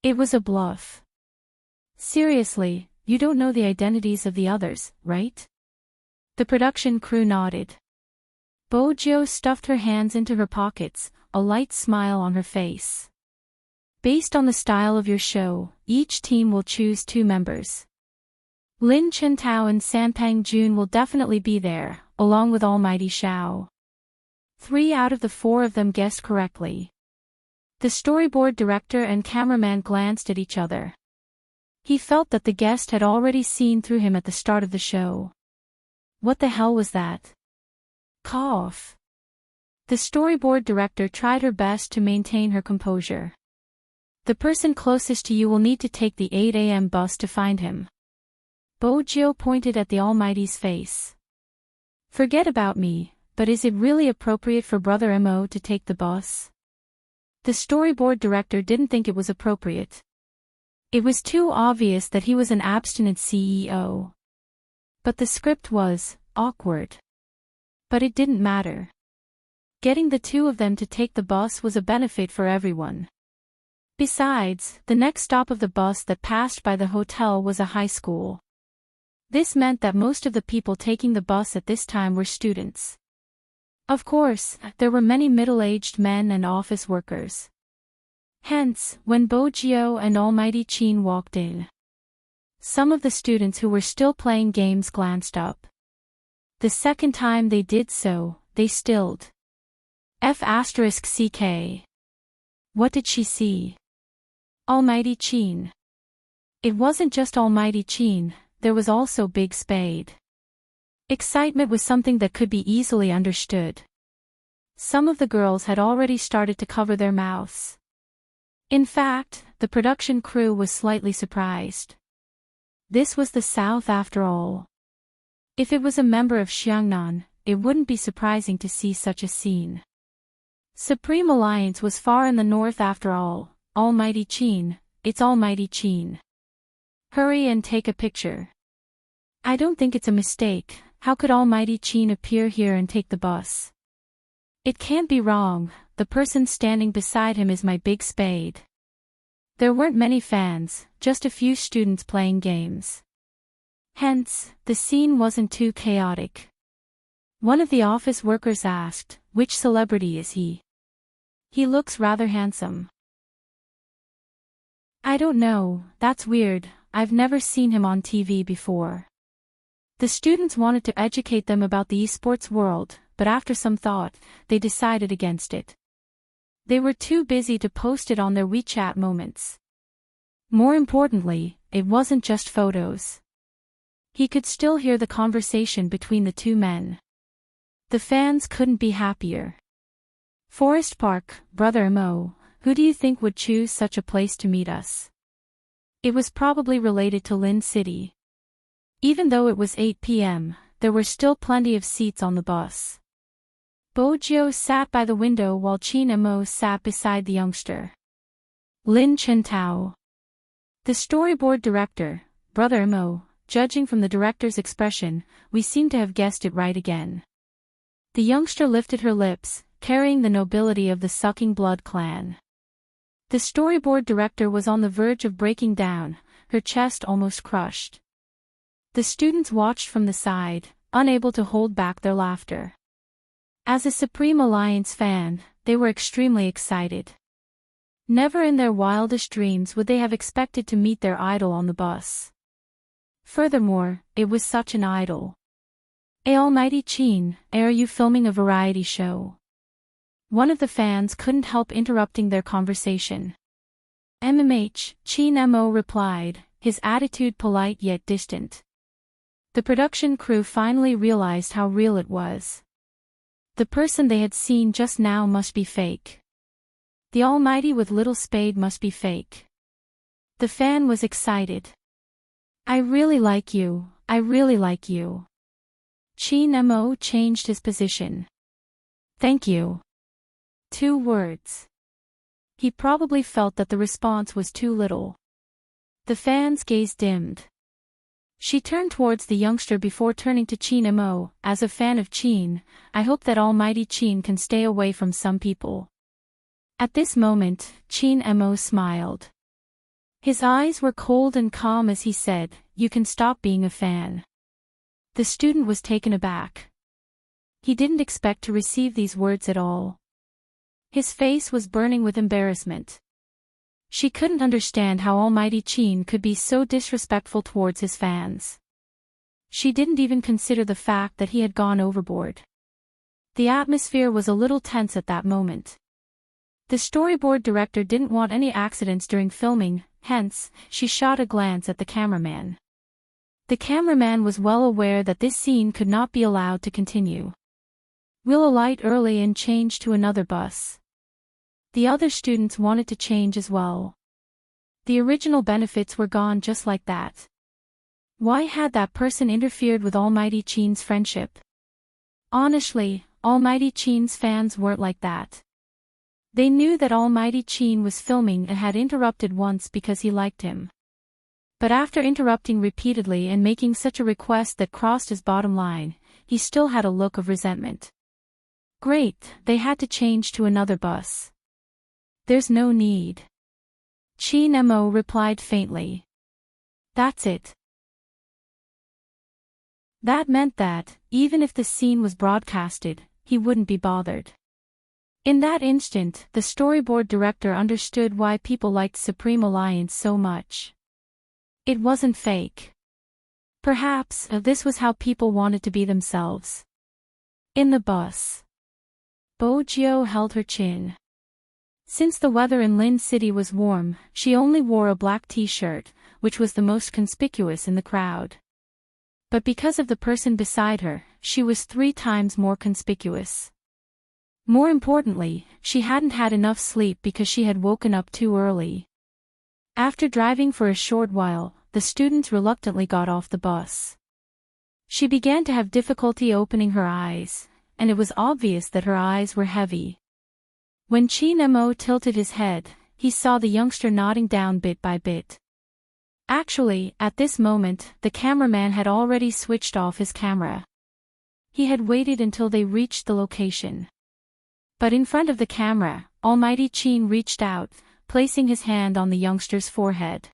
It was a bluff. "Seriously, you don't know the identities of the others, right?" The production crew nodded. Bojo stuffed her hands into her pockets, a light smile on her face. "Based on the style of your show, each team will choose 2 members. Lin Chentao and Sanpang Jun will definitely be there, along with Almighty Shao." 3 out of the 4 of them guessed correctly. The storyboard director and cameraman glanced at each other. He felt that the guest had already seen through him at the start of the show. What the hell was that? Cough. The storyboard director tried her best to maintain her composure. "The person closest to you will need to take the 8 a.m. bus to find him." Bojo pointed at the Almighty's face. "Forget about me, but is it really appropriate for Brother Mo to take the bus?" The storyboard director didn't think it was appropriate. It was too obvious that he was an abstinent CEO. But the script was awkward. But it didn't matter. Getting the 2 of them to take the bus was a benefit for everyone. Besides, the next stop of the bus that passed by the hotel was a high school. This meant that most of the people taking the bus at this time were students. Of course, there were many middle-aged men and office workers. Hence, when Bojo and Almighty Chin walked in, some of the students who were still playing games glanced up. The second time they did so, they stilled. F***ck. What did she see? Almighty Qin. It wasn't just Almighty Qin, there was also Big Spade. Excitement was something that could be easily understood. Some of the girls had already started to cover their mouths. In fact, the production crew was slightly surprised. This was the South after all. If it was a member of Xiangnan, it wouldn't be surprising to see such a scene. Supreme Alliance was far in the north after all. Almighty Qin, it's Almighty Qin. Hurry and take a picture. I don't think it's a mistake. How could Almighty Qin appear here and take the bus? It can't be wrong, the person standing beside him is my Big Spade. There weren't many fans, just a few students playing games. Hence, the scene wasn't too chaotic. One of the office workers asked, "Which celebrity is he? He looks rather handsome." "I don't know, that's weird, I've never seen him on TV before." The students wanted to educate them about the esports world, but after some thought, they decided against it. They were too busy to post it on their WeChat moments. More importantly, it wasn't just photos. He could still hear the conversation between the two men. The fans couldn't be happier. "Forest Park, Brother Mo, who do you think would choose such a place to meet us?" It was probably related to Lin City. Even though it was 8 p.m., there were still plenty of seats on the bus. Bojo sat by the window while Qin Mo sat beside the youngster. Lin Chentao. The storyboard director, Brother Mo, judging from the director's expression, we seem to have guessed it right again. The youngster lifted her lips, carrying the nobility of the Sucking Blood clan. The storyboard director was on the verge of breaking down, her chest almost crushed. The students watched from the side, unable to hold back their laughter. As a Supreme Alliance fan, they were extremely excited. Never in their wildest dreams would they have expected to meet their idol on the bus. Furthermore, it was such an idol. Almighty Qin, are you filming a variety show?" One of the fans couldn't help interrupting their conversation. Qin Mo replied, his attitude polite yet distant. The production crew finally realized how real it was. The person they had seen just now must be fake. The Almighty with little spade must be fake. The fan was excited. "I really like you, I really like you." Qin Mo changed his position. "Thank you." 2 words. He probably felt that the response was too little. The fan's gaze dimmed. She turned towards the youngster before turning to Qin Mo. "As a fan of Qin, I hope that Almighty Qin can stay away from some people." At this moment, Qin Mo smiled. His eyes were cold and calm as he said, "You can stop being a fan." The student was taken aback. He didn't expect to receive these words at all. His face was burning with embarrassment. She couldn't understand how Almighty Qin could be so disrespectful towards his fans. She didn't even consider the fact that he had gone overboard. The atmosphere was a little tense at that moment. The storyboard director didn't want any accidents during filming, hence, she shot a glance at the cameraman. The cameraman was well aware that this scene could not be allowed to continue. "We'll alight early and change to another bus." The other students wanted to change as well. The original benefits were gone just like that. Why had that person interfered with Almighty Qin's friendship? Honestly, Almighty Qin's fans weren't like that. They knew that Almighty Qin was filming and had interrupted once because he liked him. But after interrupting repeatedly and making such a request that crossed his bottom line, he still had a look of resentment. Great, they had to change to another bus. "There's no need." Qin Mo replied faintly. "That's it." That meant that, even if the scene was broadcasted, he wouldn't be bothered. In that instant, the storyboard director understood why people liked Supreme Alliance so much. It wasn't fake. Perhaps this was how people wanted to be themselves. In the bus, Bojo held her chin. Since the weather in Lin City was warm, she only wore a black t-shirt, which was the most conspicuous in the crowd. But because of the person beside her, she was 3 times more conspicuous. More importantly, she hadn't had enough sleep because she had woken up too early. After driving for a short while, the students reluctantly got off the bus. She began to have difficulty opening her eyes, and it was obvious that her eyes were heavy. When Chin Mo tilted his head, he saw the youngster nodding down bit by bit. Actually, at this moment, the cameraman had already switched off his camera. He had waited until they reached the location. But in front of the camera, Almighty Chin reached out, placing his hand on the youngster's forehead.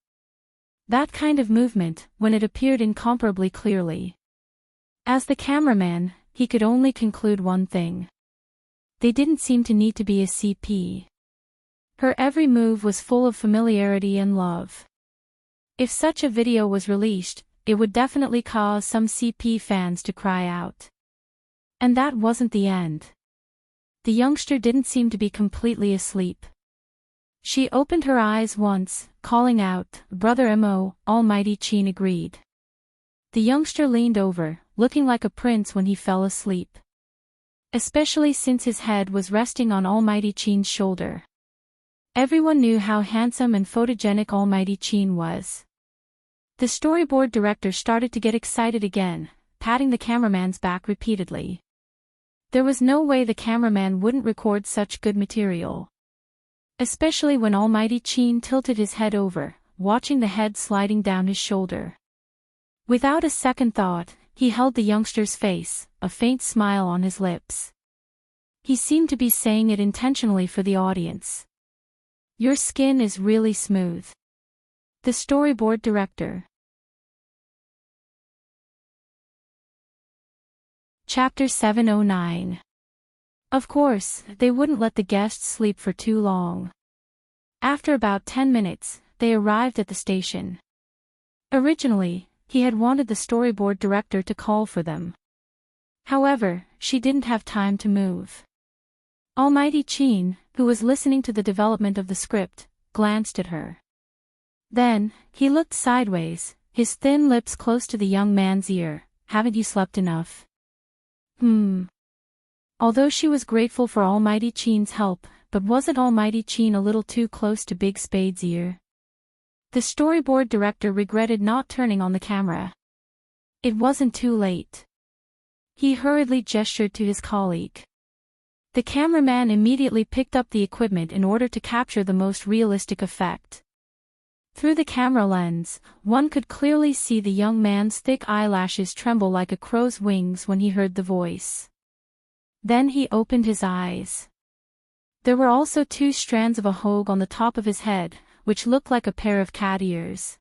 That kind of movement, when it appeared incomparably clearly. As the cameraman, he could only conclude one thing. They didn't seem to need to be a CP. Her every move was full of familiarity and love. If such a video was released, it would definitely cause some CP fans to cry out. And that wasn't the end. The youngster didn't seem to be completely asleep. She opened her eyes once, calling out, "Brother Mo." Almighty Chin agreed. The youngster leaned over, looking like a prince when he fell asleep. Especially since his head was resting on Almighty Chin's shoulder. Everyone knew how handsome and photogenic Almighty Chin was. The storyboard director started to get excited again, patting the cameraman's back repeatedly. There was no way the cameraman wouldn't record such good material. Especially when Almighty Chin tilted his head over, watching the head sliding down his shoulder. Without a second thought, he held the youngster's face, a faint smile on his lips. He seemed to be saying it intentionally for the audience. "Your skin is really smooth." The storyboard director. Chapter 709. Of course, they wouldn't let the guests sleep for too long. After about 10 minutes, they arrived at the station. Originally, he had wanted the storyboard director to call for them. However, she didn't have time to move. Almighty Chin, who was listening to the development of the script, glanced at her. Then, he looked sideways, his thin lips close to the young man's ear. "Haven't you slept enough?" Although she was grateful for Almighty Chin's help, but wasn't Almighty Chin a little too close to Big Spade's ear? The storyboard director regretted not turning on the camera. It wasn't too late. He hurriedly gestured to his colleague. The cameraman immediately picked up the equipment in order to capture the most realistic effect. Through the camera lens, one could clearly see the young man's thick eyelashes tremble like a crow's wings when he heard the voice. Then he opened his eyes. There were also 2 strands of a hoge on the top of his head, which looked like a pair of cat ears.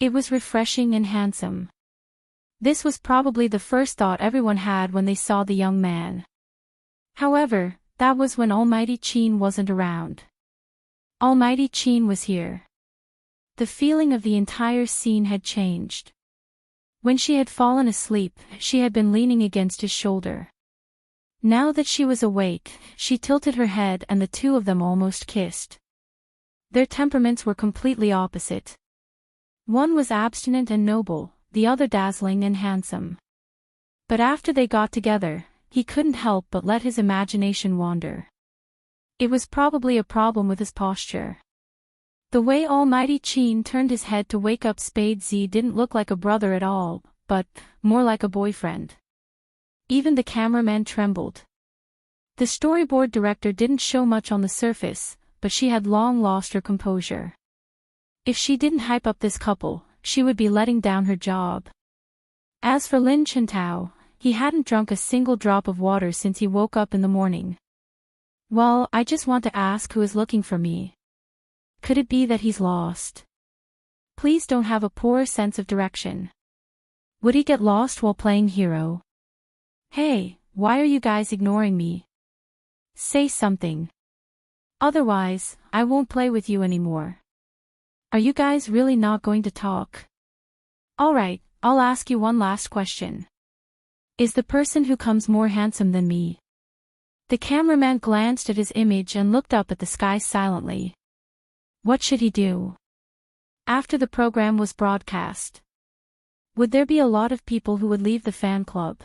It was refreshing and handsome. This was probably the first thought everyone had when they saw the young man. However, that was when Almighty Chin wasn't around. Almighty Chin was here. The feeling of the entire scene had changed. When she had fallen asleep, she had been leaning against his shoulder. Now that she was awake, she tilted her head and the 2 of them almost kissed. Their temperaments were completely opposite. One was abstinent and noble, the other dazzling and handsome. But after they got together, he couldn't help but let his imagination wander. It was probably a problem with his posture. The way Almighty Chin turned his head to wake up Spade Z didn't look like a brother at all, but more like a boyfriend. Even the cameraman trembled. The storyboard director didn't show much on the surface, but she had long lost her composure. If she didn't hype up this couple, she would be letting down her job. As for Lin Chintao, he hadn't drunk a single drop of water since he woke up in the morning. "Well, I just want to ask who is looking for me. Could it be that he's lost? Please don't have a poor sense of direction. Would he get lost while playing hero? Hey, why are you guys ignoring me? Say something. Otherwise, I won't play with you anymore. Are you guys really not going to talk? Alright, I'll ask you one last question. Is the person who comes more handsome than me? The cameraman glanced at his image and looked up at the sky silently. What should he do? After the program was broadcast, would there be a lot of people who would leave the fan club?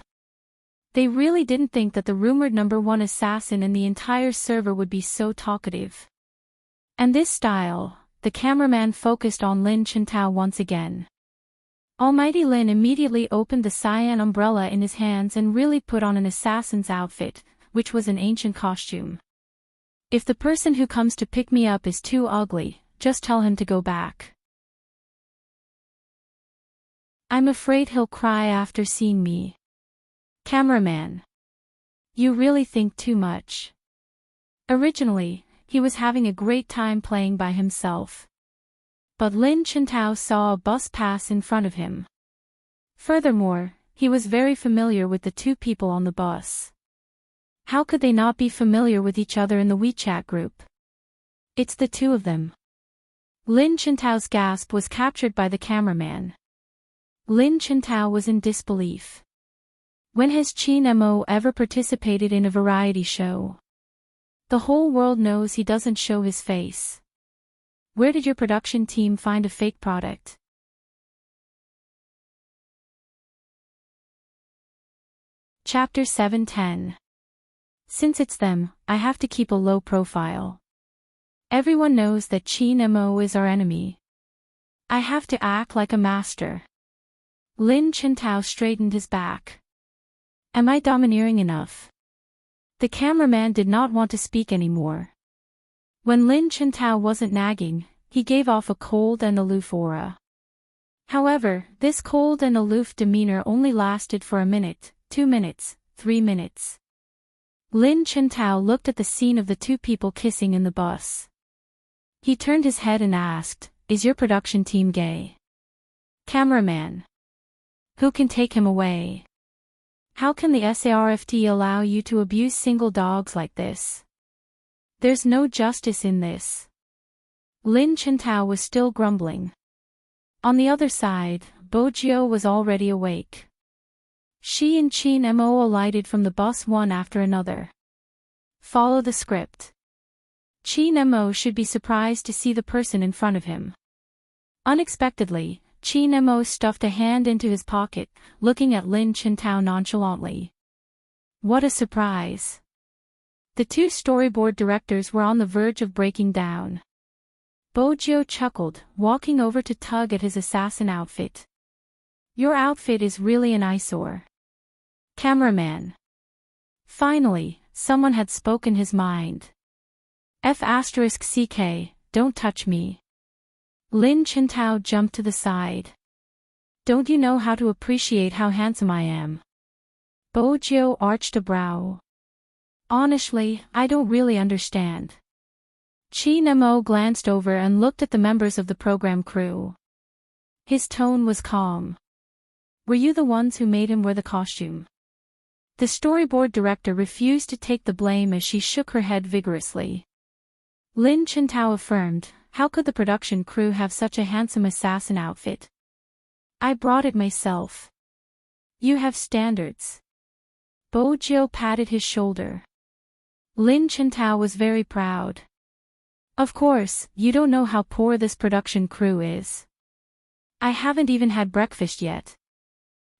They really didn't think that the rumored #1 assassin in the entire server would be so talkative. And this style, the cameraman focused on Lin Chintao once again. Almighty Lin immediately opened the cyan umbrella in his hands and really put on an assassin's outfit, which was an ancient costume. If the person who comes to pick me up is too ugly, just tell him to go back. I'm afraid he'll cry after seeing me. Cameraman. You really think too much. Originally, he was having a great time playing by himself. But Lin Chintao saw a bus pass in front of him. Furthermore, he was very familiar with the two people on the bus. How could they not be familiar with each other in the WeChat group? It's the two of them. Lin Chintao's gasp was captured by the cameraman. Lin Chintao was in disbelief. When has Qin Mo ever participated in a variety show? The whole world knows he doesn't show his face. Where did your production team find a fake product? Chapter 7:10. Since it's them, I have to keep a low profile. Everyone knows that Qin Mo is our enemy. I have to act like a master. Lin Chintao straightened his back. Am I domineering enough? The cameraman did not want to speak anymore. When Lin Chintao wasn't nagging, he gave off a cold and aloof aura. However, this cold and aloof demeanor only lasted for a minute, 2 minutes, 3 minutes. Lin Chintao looked at the scene of the two people kissing in the bus. He turned his head and asked, "Is your production team gay?" Cameraman. Who can take him away? How can the SARFT allow you to abuse single dogs like this? There's no justice in this. Lin Chintao was still grumbling. On the other side, Bojiu was already awake. She and Qin Mo alighted from the bus one after another. Follow the script. Qin Mo should be surprised to see the person in front of him. Unexpectedly, Qin Mo stuffed a hand into his pocket, looking at Lin Chintao nonchalantly. What a surprise. The two storyboard directors were on the verge of breaking down. Bojiu chuckled, walking over to tug at his assassin outfit. Your outfit is really an eyesore. Cameraman. Finally, someone had spoken his mind. F***CK, don't touch me. Lin Chintao jumped to the side. Don't you know how to appreciate how handsome I am? Bojiu arched a brow. Honestly, I don't really understand. Qin Mo glanced over and looked at the members of the program crew. His tone was calm. Were you the ones who made him wear the costume? The storyboard director refused to take the blame as she shook her head vigorously. Lin Chintao affirmed, how could the production crew have such a handsome assassin outfit? I brought it myself. You have standards. Bojiu patted his shoulder. Lin Chintao was very proud. Of course, you don't know how poor this production crew is. I haven't even had breakfast yet.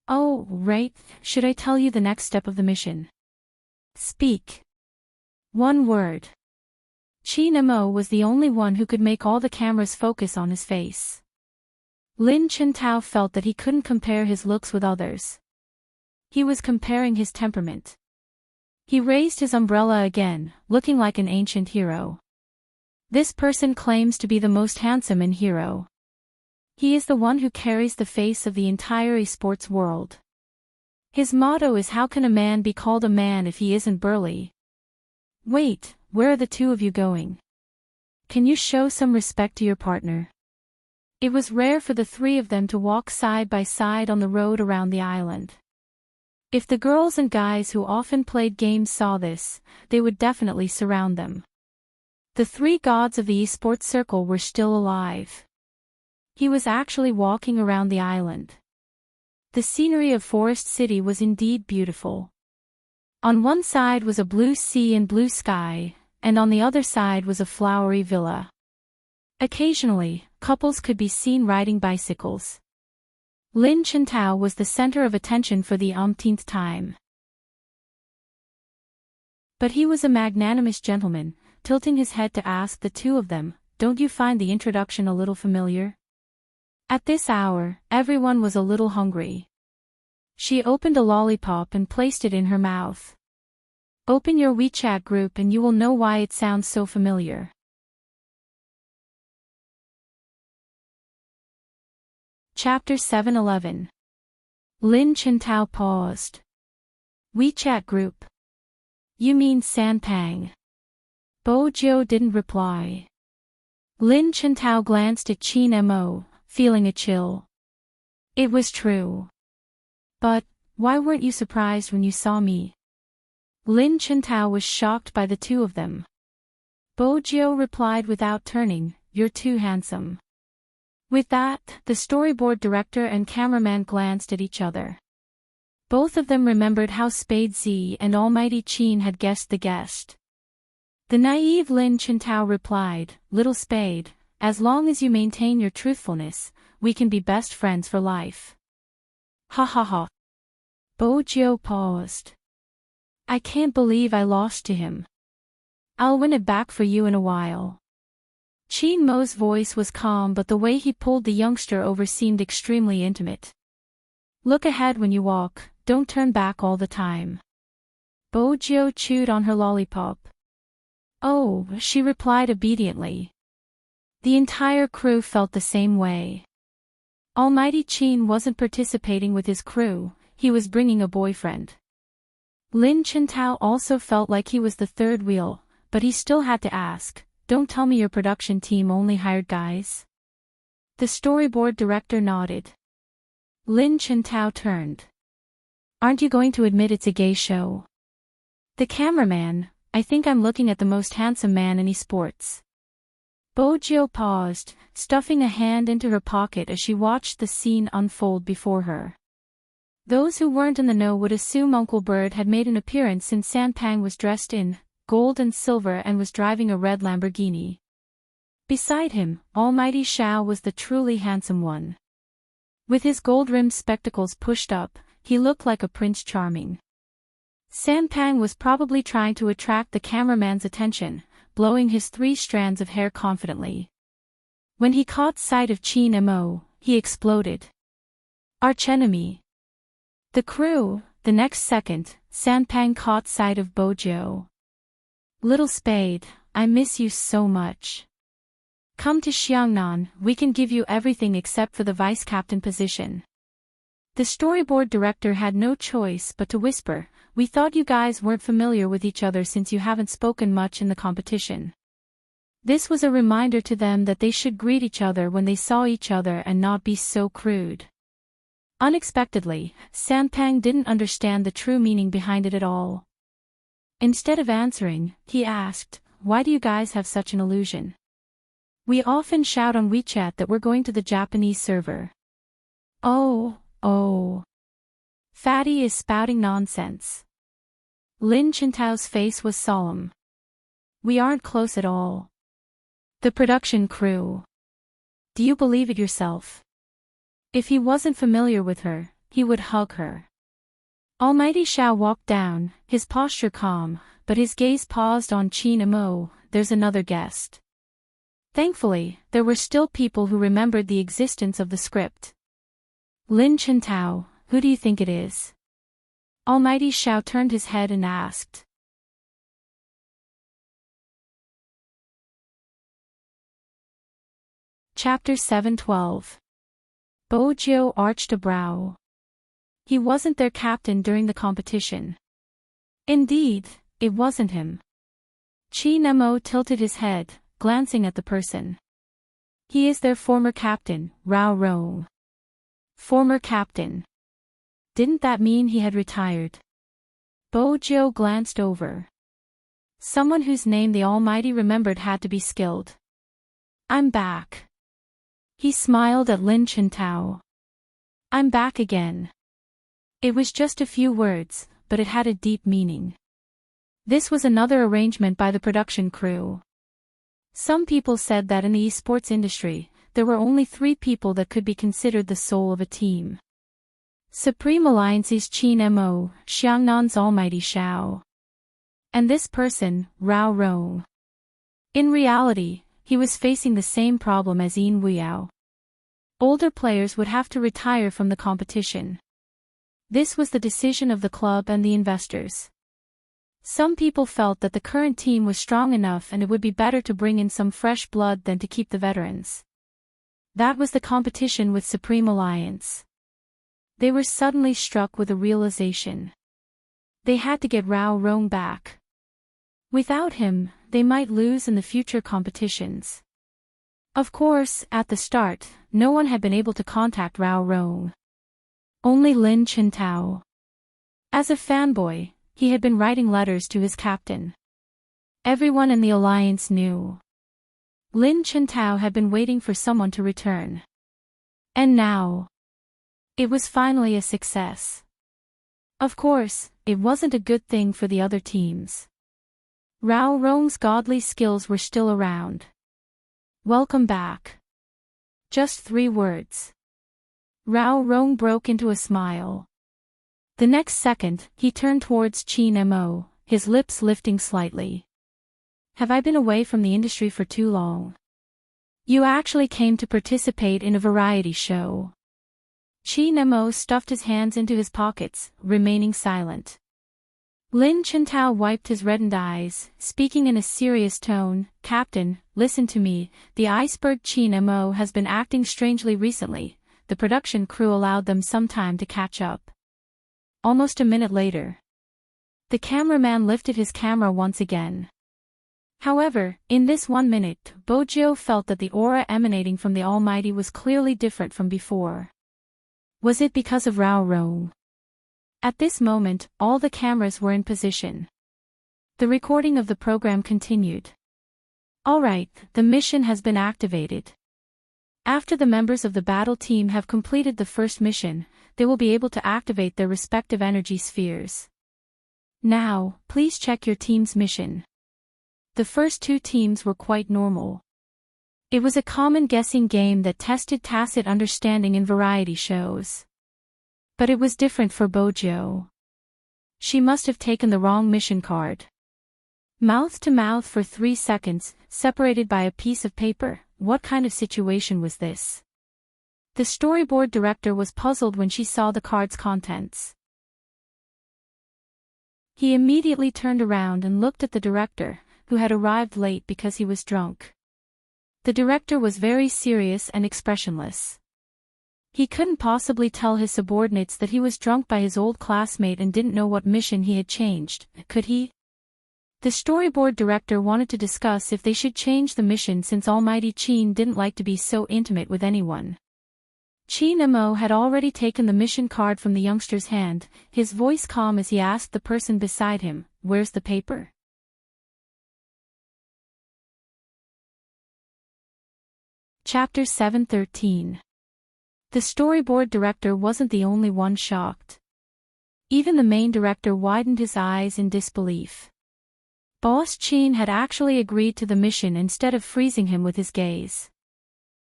Oh, right, should I tell you the next step of the mission? Speak. One word. Qin Mo was the only one who could make all the cameras focus on his face. Lin Chintao felt that he couldn't compare his looks with others. He was comparing his temperament. He raised his umbrella again, looking like an ancient hero. This person claims to be the most handsome and hero. He is the one who carries the face of the entire esports world. His motto is, how can a man be called a man if he isn't burly? Wait, where are the two of you going? Can you show some respect to your partner? It was rare for the three of them to walk side by side on the road around the island. If the girls and guys who often played games saw this, they would definitely surround them. The three gods of the esports circle were still alive. He was actually walking around the island. The scenery of Forest City was indeed beautiful. On one side was a blue sea and blue sky, and on the other side was a flowery villa. Occasionally, couples could be seen riding bicycles. Lin Chintao was the center of attention for the umpteenth time. But he was a magnanimous gentleman, tilting his head to ask the two of them, "Don't you find the introduction a little familiar?" At this hour, everyone was a little hungry. She opened a lollipop and placed it in her mouth. Open your WeChat group and you will know why it sounds so familiar. Chapter 711. Lin Chintao paused. WeChat group. You mean Sanpang? Bo Jiu didn't reply. Lin Chintao glanced at Qin Mo, feeling a chill. It was true. But, why weren't you surprised when you saw me? Lin Chintao was shocked by the two of them. Bo Jiu replied without turning, "You're too handsome." With that, the storyboard director and cameraman glanced at each other. Both of them remembered how Spade Z and Almighty Qin had guessed the guest. The naive Lin Chintao replied, "Little Spade, as long as you maintain your truthfulness, we can be best friends for life." Ha ha ha. Bo Jiu paused. I can't believe I lost to him. I'll win it back for you in a while. Qin Mo's voice was calm, but the way he pulled the youngster over seemed extremely intimate. Look ahead when you walk, don't turn back all the time. Bo Jiu chewed on her lollipop. Oh, she replied obediently. The entire crew felt the same way. Almighty Qin wasn't participating with his crew, he was bringing a boyfriend. Lin Chintao also felt like he was the third wheel, but he still had to ask, "Don't tell me your production team only hired guys?" The storyboard director nodded. Lin Chintao turned. Aren't you going to admit it's a gay show? The cameraman, I think I'm looking at the most handsome man in esports. Bo Jiu paused, stuffing a hand into her pocket as she watched the scene unfold before her. Those who weren't in the know would assume Uncle Bird had made an appearance since Sanpang was dressed in gold and silver and was driving a red Lamborghini. Beside him, Almighty Shao was the truly handsome one. With his gold-rimmed spectacles pushed up, he looked like a Prince Charming. Sanpang was probably trying to attract the cameraman's attention, blowing his 3 strands of hair confidently. When he caught sight of Qin Mo, he exploded. Archenemy. The crew, the next second, Sanpang caught sight of Bo Jiu. Little Spade, I miss you so much. Come to Xiangnan, we can give you everything except for the vice captain position. The storyboard director had no choice but to whisper, "We thought you guys weren't familiar with each other since you haven't spoken much in the competition." This was a reminder to them that they should greet each other when they saw each other and not be so crude. Unexpectedly, Sanpang didn't understand the true meaning behind it at all. Instead of answering, he asked, "Why do you guys have such an illusion? We often shout on WeChat that we're going to the Japanese server." Oh. Fatty is spouting nonsense. Lin Chintao's face was solemn. We aren't close at all. The production crew. Do you believe it yourself? If he wasn't familiar with her, he would hug her. Almighty Shao walked down, his posture calm, but his gaze paused on Qin Mo. There's another guest. Thankfully, there were still people who remembered the existence of the script. Lin Chintao, who do you think it is? Almighty Shao turned his head and asked. Chapter 712. Bo Jiu arched a brow. He wasn't their captain during the competition. Indeed, it wasn't him. Qin Mo tilted his head, glancing at the person. He is their former captain, Rao Rong. Former captain. Didn't that mean he had retired? Bo Jiu glanced over. Someone whose name the Almighty remembered had to be skilled. I'm back. He smiled at Lin Chintao. I'm back again. It was just a few words, but it had a deep meaning. This was another arrangement by the production crew. Some people said that in the esports industry, there were only 3 people that could be considered the soul of a team. Supreme Alliance's Qin Mo, Xiangnan's Almighty Shao. And this person, Rao Rong. In reality, he was facing the same problem as Yin Wuyao. Older players would have to retire from the competition. This was the decision of the club and the investors. Some people felt that the current team was strong enough and it would be better to bring in some fresh blood than to keep the veterans. That was the competition with Supreme Alliance. They were suddenly struck with a realization. They had to get Rao Rong back. Without him, they might lose in the future competitions. Of course, at the start, no one had been able to contact Rao Rong. Only Lin Chintao. As a fanboy, he had been writing letters to his captain. Everyone in the alliance knew. Lin Chintao had been waiting for someone to return. And now, it was finally a success. Of course, it wasn't a good thing for the other teams. Rao Rong's godly skills were still around. Welcome back. Just 3 words. Rao Rong broke into a smile. The next second, he turned towards Qin Mo, his lips lifting slightly. Have I been away from the industry for too long? You actually came to participate in a variety show. Qin Mo stuffed his hands into his pockets, remaining silent. Lin Chintao wiped his reddened eyes, speaking in a serious tone, Captain, listen to me, the iceberg Qin Mo has been acting strangely recently. The production crew allowed them some time to catch up. Almost a minute later, the cameraman lifted his camera once again. However, in this 1 minute, Bojo felt that the aura emanating from the Almighty was clearly different from before. Was it because of Rao Rong? At this moment, all the cameras were in position. The recording of the program continued. Alright, the mission has been activated. After the members of the battle team have completed the first mission, they will be able to activate their respective energy spheres. Now, please check your team's mission. The first 2 teams were quite normal. It was a common guessing game that tested tacit understanding in variety shows. But it was different for Bojo. She must have taken the wrong mission card. Mouth to mouth for 3 seconds, separated by a piece of paper. What kind of situation was this? The storyboard director was puzzled when she saw the card's contents. He immediately turned around and looked at the director, who had arrived late because he was drunk. The director was very serious and expressionless. He couldn't possibly tell his subordinates that he was drunk by his old classmate and didn't know what mission he had changed, could he? The storyboard director wanted to discuss if they should change the mission since Almighty Qin didn't like to be so intimate with anyone. Qin Mo had already taken the mission card from the youngster's hand, his voice calm as he asked the person beside him, "Where's the paper?" Chapter 7:13. The storyboard director wasn't the only one shocked. Even the main director widened his eyes in disbelief. Boss Qin had actually agreed to the mission instead of freezing him with his gaze.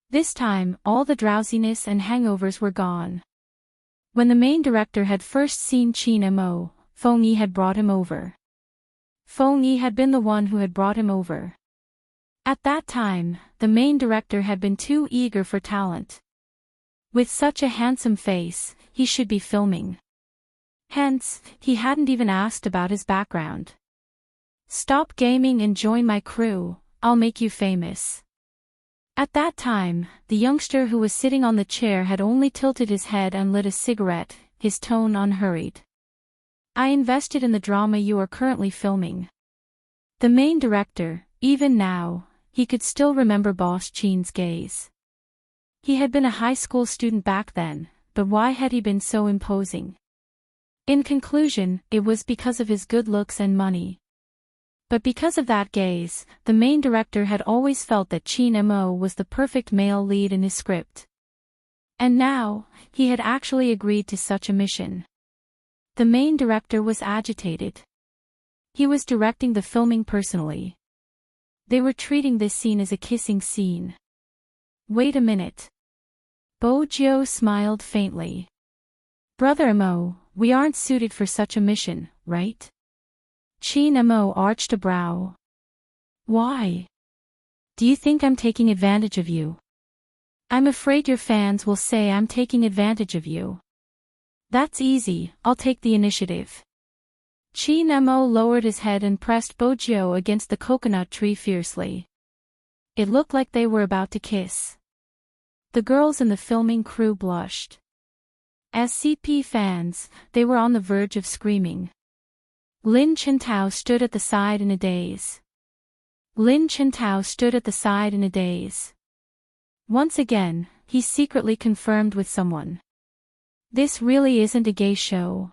This time, all the drowsiness and hangovers were gone. When the main director had first seen Qin Mo, Feng Yi had brought him over. Feng Yi had been the one who had brought him over. At that time, the main director had been too eager for talent. With such a handsome face, he should be filming. Hence, he hadn't even asked about his background. Stop gaming and join my crew, I'll make you famous. At that time, the youngster who was sitting on the chair had only tilted his head and lit a cigarette, his tone unhurried. I invested in the drama you are currently filming. The main director, even now, he could still remember Boss Qin's gaze. He had been a high school student back then, but why had he been so imposing? In conclusion, it was because of his good looks and money. But because of that gaze, the main director had always felt that Qin Mo was the perfect male lead in his script. And now, he had actually agreed to such a mission. The main director was agitated. He was directing the filming personally. They were treating this scene as a kissing scene. Wait a minute. Bojo smiled faintly. Brother Mo, we aren't suited for such a mission, right? Chin Mo arched a brow. Why? Do you think I'm taking advantage of you? I'm afraid your fans will say I'm taking advantage of you. That's easy, I'll take the initiative. Chin Mo lowered his head and pressed Bojo against the coconut tree fiercely. It looked like they were about to kiss. The girls in the filming crew blushed. As CP fans, they were on the verge of screaming. Lin Chintao stood at the side in a daze. Once again, he secretly confirmed with someone. This really isn't a gay show.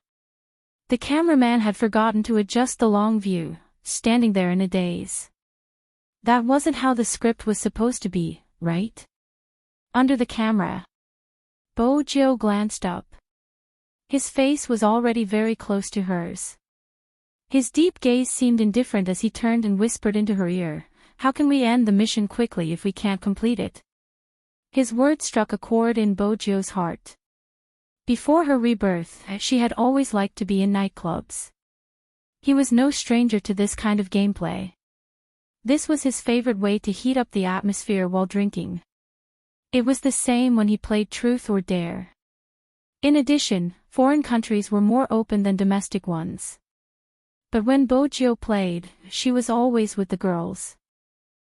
The cameraman had forgotten to adjust the long view, standing there in a daze. That wasn't how the script was supposed to be, right? Under the camera. Bojo glanced up. His face was already very close to hers. His deep gaze seemed indifferent as he turned and whispered into her ear, "How can we end the mission quickly if we can't complete it?" His words struck a chord in Bojo's heart. Before her rebirth, she had always liked to be in nightclubs. He was no stranger to this kind of gameplay. This was his favorite way to heat up the atmosphere while drinking. It was the same when he played Truth or Dare. In addition, foreign countries were more open than domestic ones. But when Bojo played, she was always with the girls.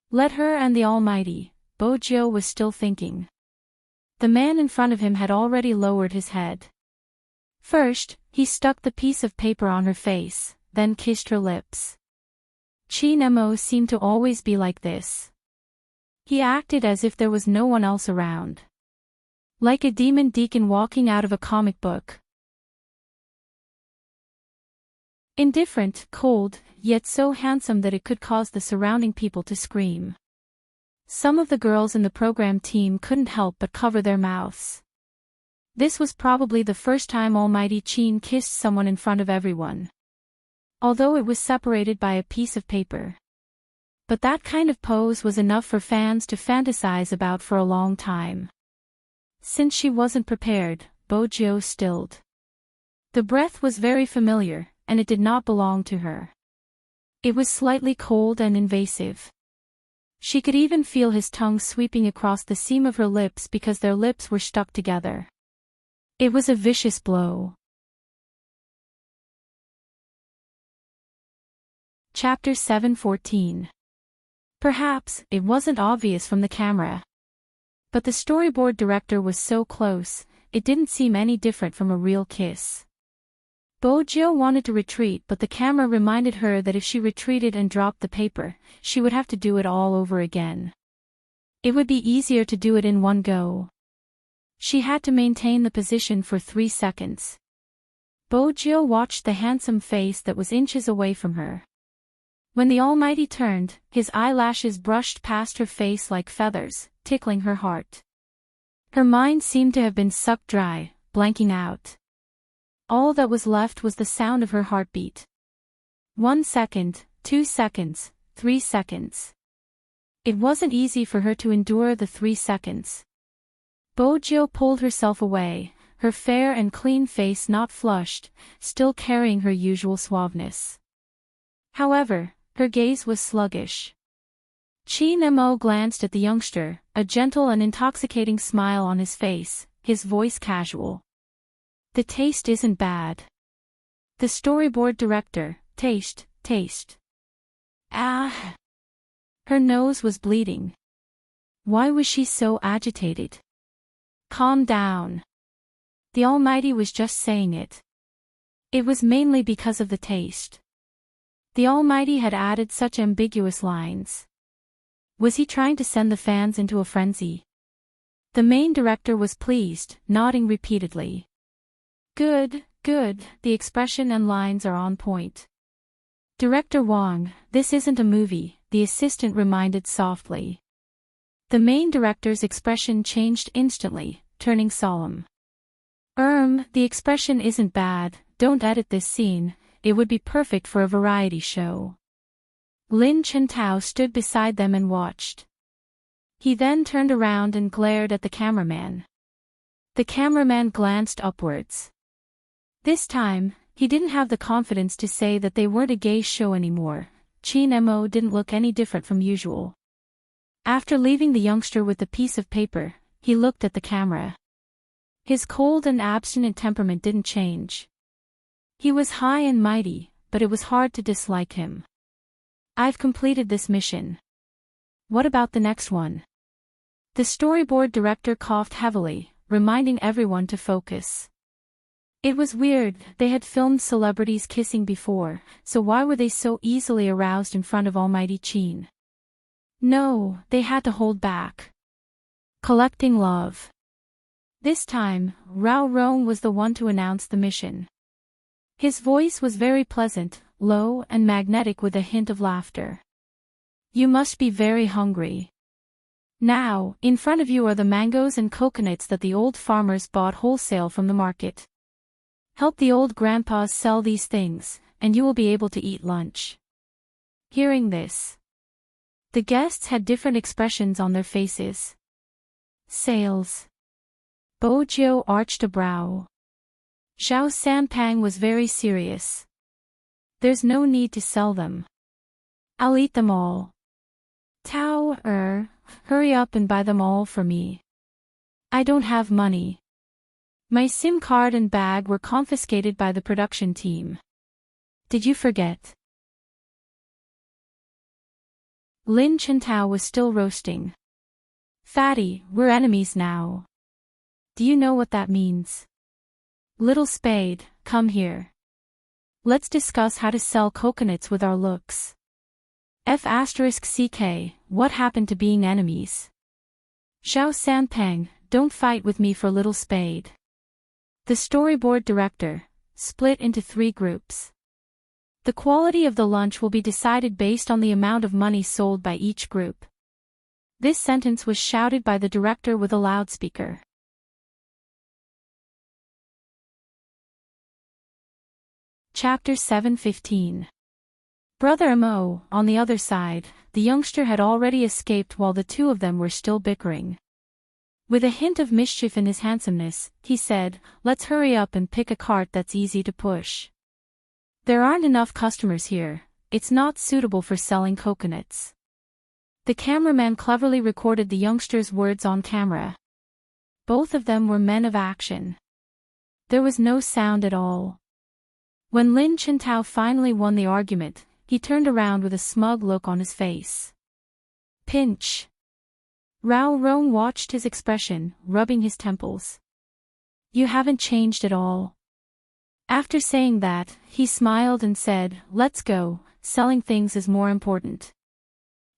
Let her and the Almighty, Bojo was still thinking. The man in front of him had already lowered his head. First, he stuck the piece of paper on her face, then kissed her lips. Chin Mo seemed to always be like this. He acted as if there was no one else around. Like a demon deacon walking out of a comic book. Indifferent, cold, yet so handsome that it could cause the surrounding people to scream. Some of the girls in the program team couldn't help but cover their mouths. This was probably the first time Almighty Chin kissed someone in front of everyone. Although it was separated by a piece of paper. But that kind of pose was enough for fans to fantasize about for a long time. Since she wasn't prepared, Bojo stilled. The breath was very familiar, and it did not belong to her. It was slightly cold and invasive. She could even feel his tongue sweeping across the seam of her lips because their lips were stuck together. It was a vicious blow. Chapter 7:14. Perhaps it wasn't obvious from the camera. But the storyboard director was so close, it didn't seem any different from a real kiss. Bojo wanted to retreat, but the camera reminded her that if she retreated and dropped the paper, she would have to do it all over again. It would be easier to do it in one go. She had to maintain the position for 3 seconds. Bojo watched the handsome face that was inches away from her. When the Almighty turned, his eyelashes brushed past her face like feathers, tickling her heart. Her mind seemed to have been sucked dry, blanking out. All that was left was the sound of her heartbeat. 1 second, 2 seconds, 3 seconds. It wasn't easy for her to endure the 3 seconds. Bojo pulled herself away, her fair and clean face not flushed, still carrying her usual suaveness. However, her gaze was sluggish. Chin Mo glanced at the youngster, a gentle and intoxicating smile on his face, his voice casual. The taste isn't bad. The storyboard director, taste. Ah! Her nose was bleeding. Why was she so agitated? Calm down. The Almighty was just saying it. It was mainly because of the taste. The Almighty had added such ambiguous lines. Was he trying to send the fans into a frenzy? The main director was pleased, nodding repeatedly. Good, the expression and lines are on point. Director Wong, this isn't a movie, the assistant reminded softly. The main director's expression changed instantly, turning solemn. The expression isn't bad, don't edit this scene, it would be perfect for a variety show. Lin Chintao stood beside them and watched. He then turned around and glared at the cameraman. The cameraman glanced upwards. This time, he didn't have the confidence to say that they weren't a gay show anymore. Chin Mo didn't look any different from usual. After leaving the youngster with the piece of paper, he looked at the camera. His cold and abstinent temperament didn't change. He was high and mighty, but it was hard to dislike him. I've completed this mission. What about the next one? The storyboard director coughed heavily, reminding everyone to focus. It was weird, they had filmed celebrities kissing before, so why were they so easily aroused in front of Almighty Qin? No, they had to hold back. Collecting love. This time, Rao Rong was the one to announce the mission. His voice was very pleasant, low and magnetic with a hint of laughter. You must be very hungry. Now, in front of you are the mangoes and coconuts that the old farmers bought wholesale from the market. Help the old grandpas sell these things, and you will be able to eat lunch. Hearing this, the guests had different expressions on their faces. Sales. Bo Jiu arched a brow. Xiao Sanpang was very serious. There's no need to sell them. I'll eat them all. Tao, hurry up and buy them all for me. I don't have money. My SIM card and bag were confiscated by the production team. Did you forget? Lin Chintao was still roasting. Fatty, we're enemies now. Do you know what that means? Little Spade, come here. Let's discuss how to sell coconuts with our looks. F***CK, what happened to being enemies? Xiao Sanpeng, don't fight with me for Little Spade. The storyboard director, split into 3 groups. The quality of the lunch will be decided based on the amount of money sold by each group. This sentence was shouted by the director with a loudspeaker. Chapter 7:15. Brother Mo, on the other side, the youngster had already escaped while the two of them were still bickering. With a hint of mischief in his handsomeness, he said, let's hurry up and pick a cart that's easy to push. There aren't enough customers here, it's not suitable for selling coconuts. The cameraman cleverly recorded the youngster's words on camera. Both of them were men of action. There was no sound at all. When Lin Chintao finally won the argument, he turned around with a smug look on his face. Pinch. Rao Rong watched his expression, rubbing his temples. You haven't changed at all. After saying that, he smiled and said, let's go, selling things is more important.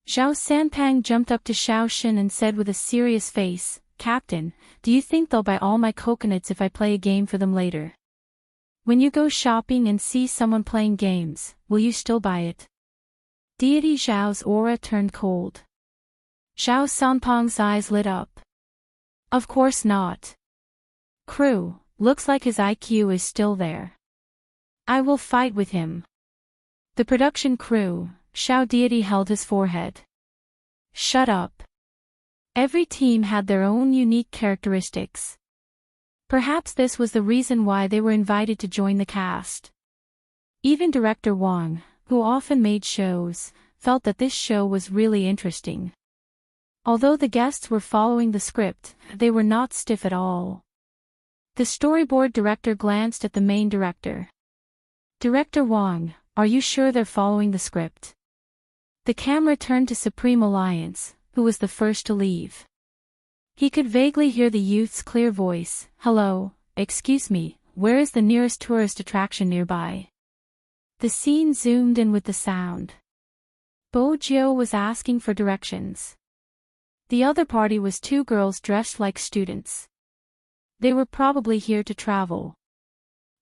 Xiao Sanpang jumped up to Xiao Shin and said with a serious face, Captain, do you think they'll buy all my coconuts if I play a game for them later? When you go shopping and see someone playing games, will you still buy it? Deity Xiao's aura turned cold. Xiao Sanpang's eyes lit up. Of course not. Crew, looks like his IQ is still there. I will fight with him. The production crew, Xiao Deity held his forehead. Shut up. Every team had their own unique characteristics. Perhaps this was the reason why they were invited to join the cast. Even director Wang, who often made shows, felt that this show was really interesting. Although the guests were following the script, they were not stiff at all. The storyboard director glanced at the main director. Director Wang, are you sure they're following the script? The camera turned to Supreme Alliance, who was the first to leave. He could vaguely hear the youth's clear voice, hello, excuse me, where is the nearest tourist attraction nearby? The scene zoomed in with the sound. Bo Jiu was asking for directions. The other party was 2 girls dressed like students. They were probably here to travel.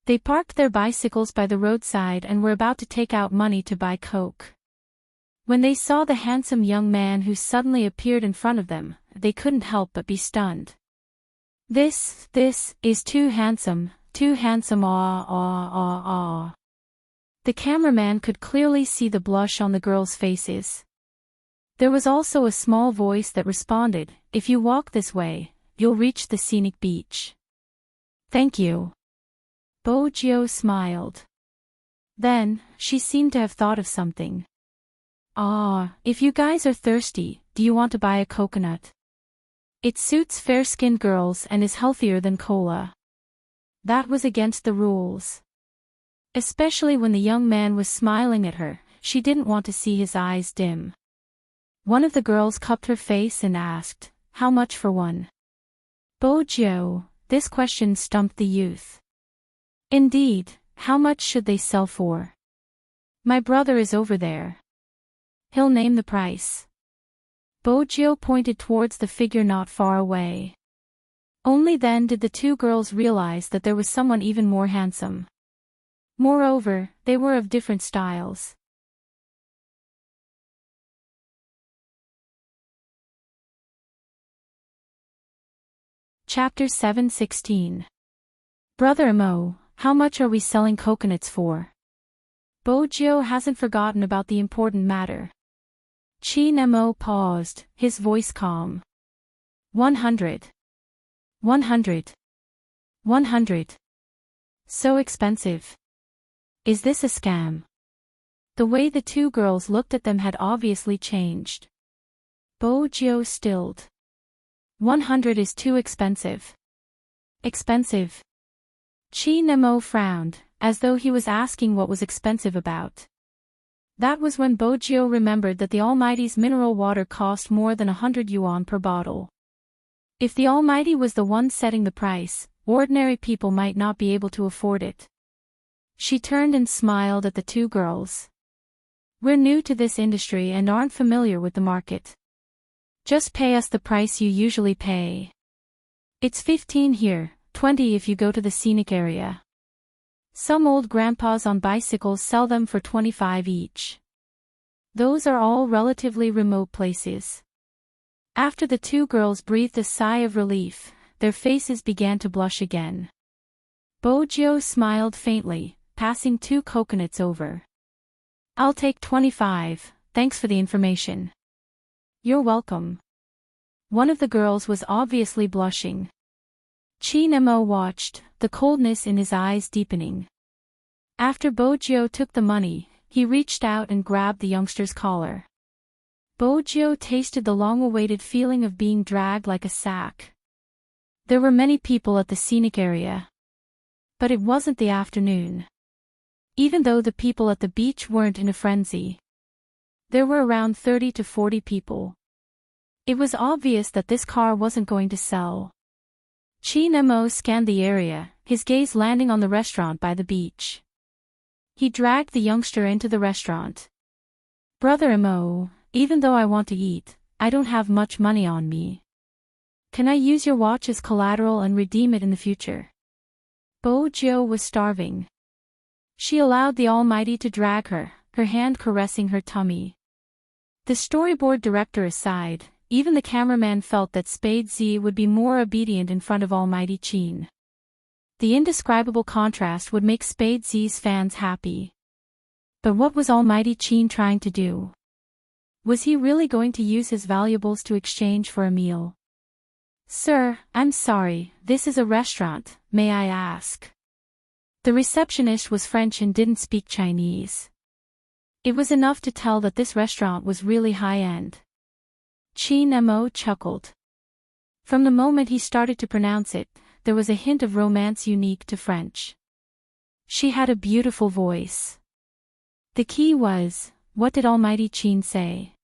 They parked their bicycles by the roadside and were about to take out money to buy Coke. When they saw the handsome young man who suddenly appeared in front of them, they couldn't help but be stunned. This is too handsome, ah ah ah ah. The cameraman could clearly see the blush on the girls' faces. There was also a small voice that responded, "If you walk this way, you'll reach the scenic beach." "Thank you." Bojo smiled. Then, she seemed to have thought of something. "Ah, if you guys are thirsty, do you want to buy a coconut? It suits fair-skinned girls and is healthier than cola." That was against the rules. Especially when the young man was smiling at her, she didn't want to see his eyes dim. One of the girls cupped her face and asked, "How much for one?" Bojo, this question stumped the youth. "Indeed, how much should they sell for?" "My brother is over there. He'll name the price." Bojo pointed towards the figure not far away. Only then did the two girls realize that there was someone even more handsome. Moreover, they were of different styles. Chapter 7:16. Brother Mo, how much are we selling coconuts for? Bojo hasn't forgotten about the important matter. Chin Mo paused, his voice calm. 100. 100. 100. So expensive. Is this a scam? The way the two girls looked at them had obviously changed. Bojo stilled. 100 is too expensive. Expensive? Chin Mo frowned, as though he was asking what was expensive about. That was when Bojo remembered that the Almighty's mineral water cost more than 100 yuan per bottle. If the Almighty was the one setting the price, ordinary people might not be able to afford it. She turned and smiled at the two girls. "We're new to this industry and aren't familiar with the market. Just pay us the price you usually pay. It's 15 here, 20 if you go to the scenic area. Some old grandpas on bicycles sell them for 25 each. Those are all relatively remote places." After the two girls breathed a sigh of relief, their faces began to blush again. Bojo smiled faintly, passing 2 coconuts over. "I'll take 25, thanks for the information." "You're welcome." One of the girls was obviously blushing. Chin Mo watched, the coldness in his eyes deepening. After Bojo took the money, he reached out and grabbed the youngster's collar. Bojo tasted the long-awaited feeling of being dragged like a sack. There were many people at the scenic area. But it wasn't the afternoon. Even though the people at the beach weren't in a frenzy. There were around 30 to 40 people. It was obvious that this car wasn't going to sell. Chin Mo scanned the area, his gaze landing on the restaurant by the beach. He dragged the youngster into the restaurant. "Brother Mo, even though I want to eat, I don't have much money on me. Can I use your watch as collateral and redeem it in the future?" Bojo was starving. She allowed the Almighty to drag her, her hand caressing her tummy. The storyboard director aside, even the cameraman felt that Spade Z would be more obedient in front of Almighty Chin. The indescribable contrast would make Spade Z's fans happy. But what was Almighty Chin trying to do? Was he really going to use his valuables to exchange for a meal? "Sir, I'm sorry, this is a restaurant, may I ask?" The receptionist was French and didn't speak Chinese. It was enough to tell that this restaurant was really high-end. Chin Mo chuckled. From the moment he started to pronounce it, there was a hint of romance unique to French. She had a beautiful voice. The key was, what did Almighty Chin say?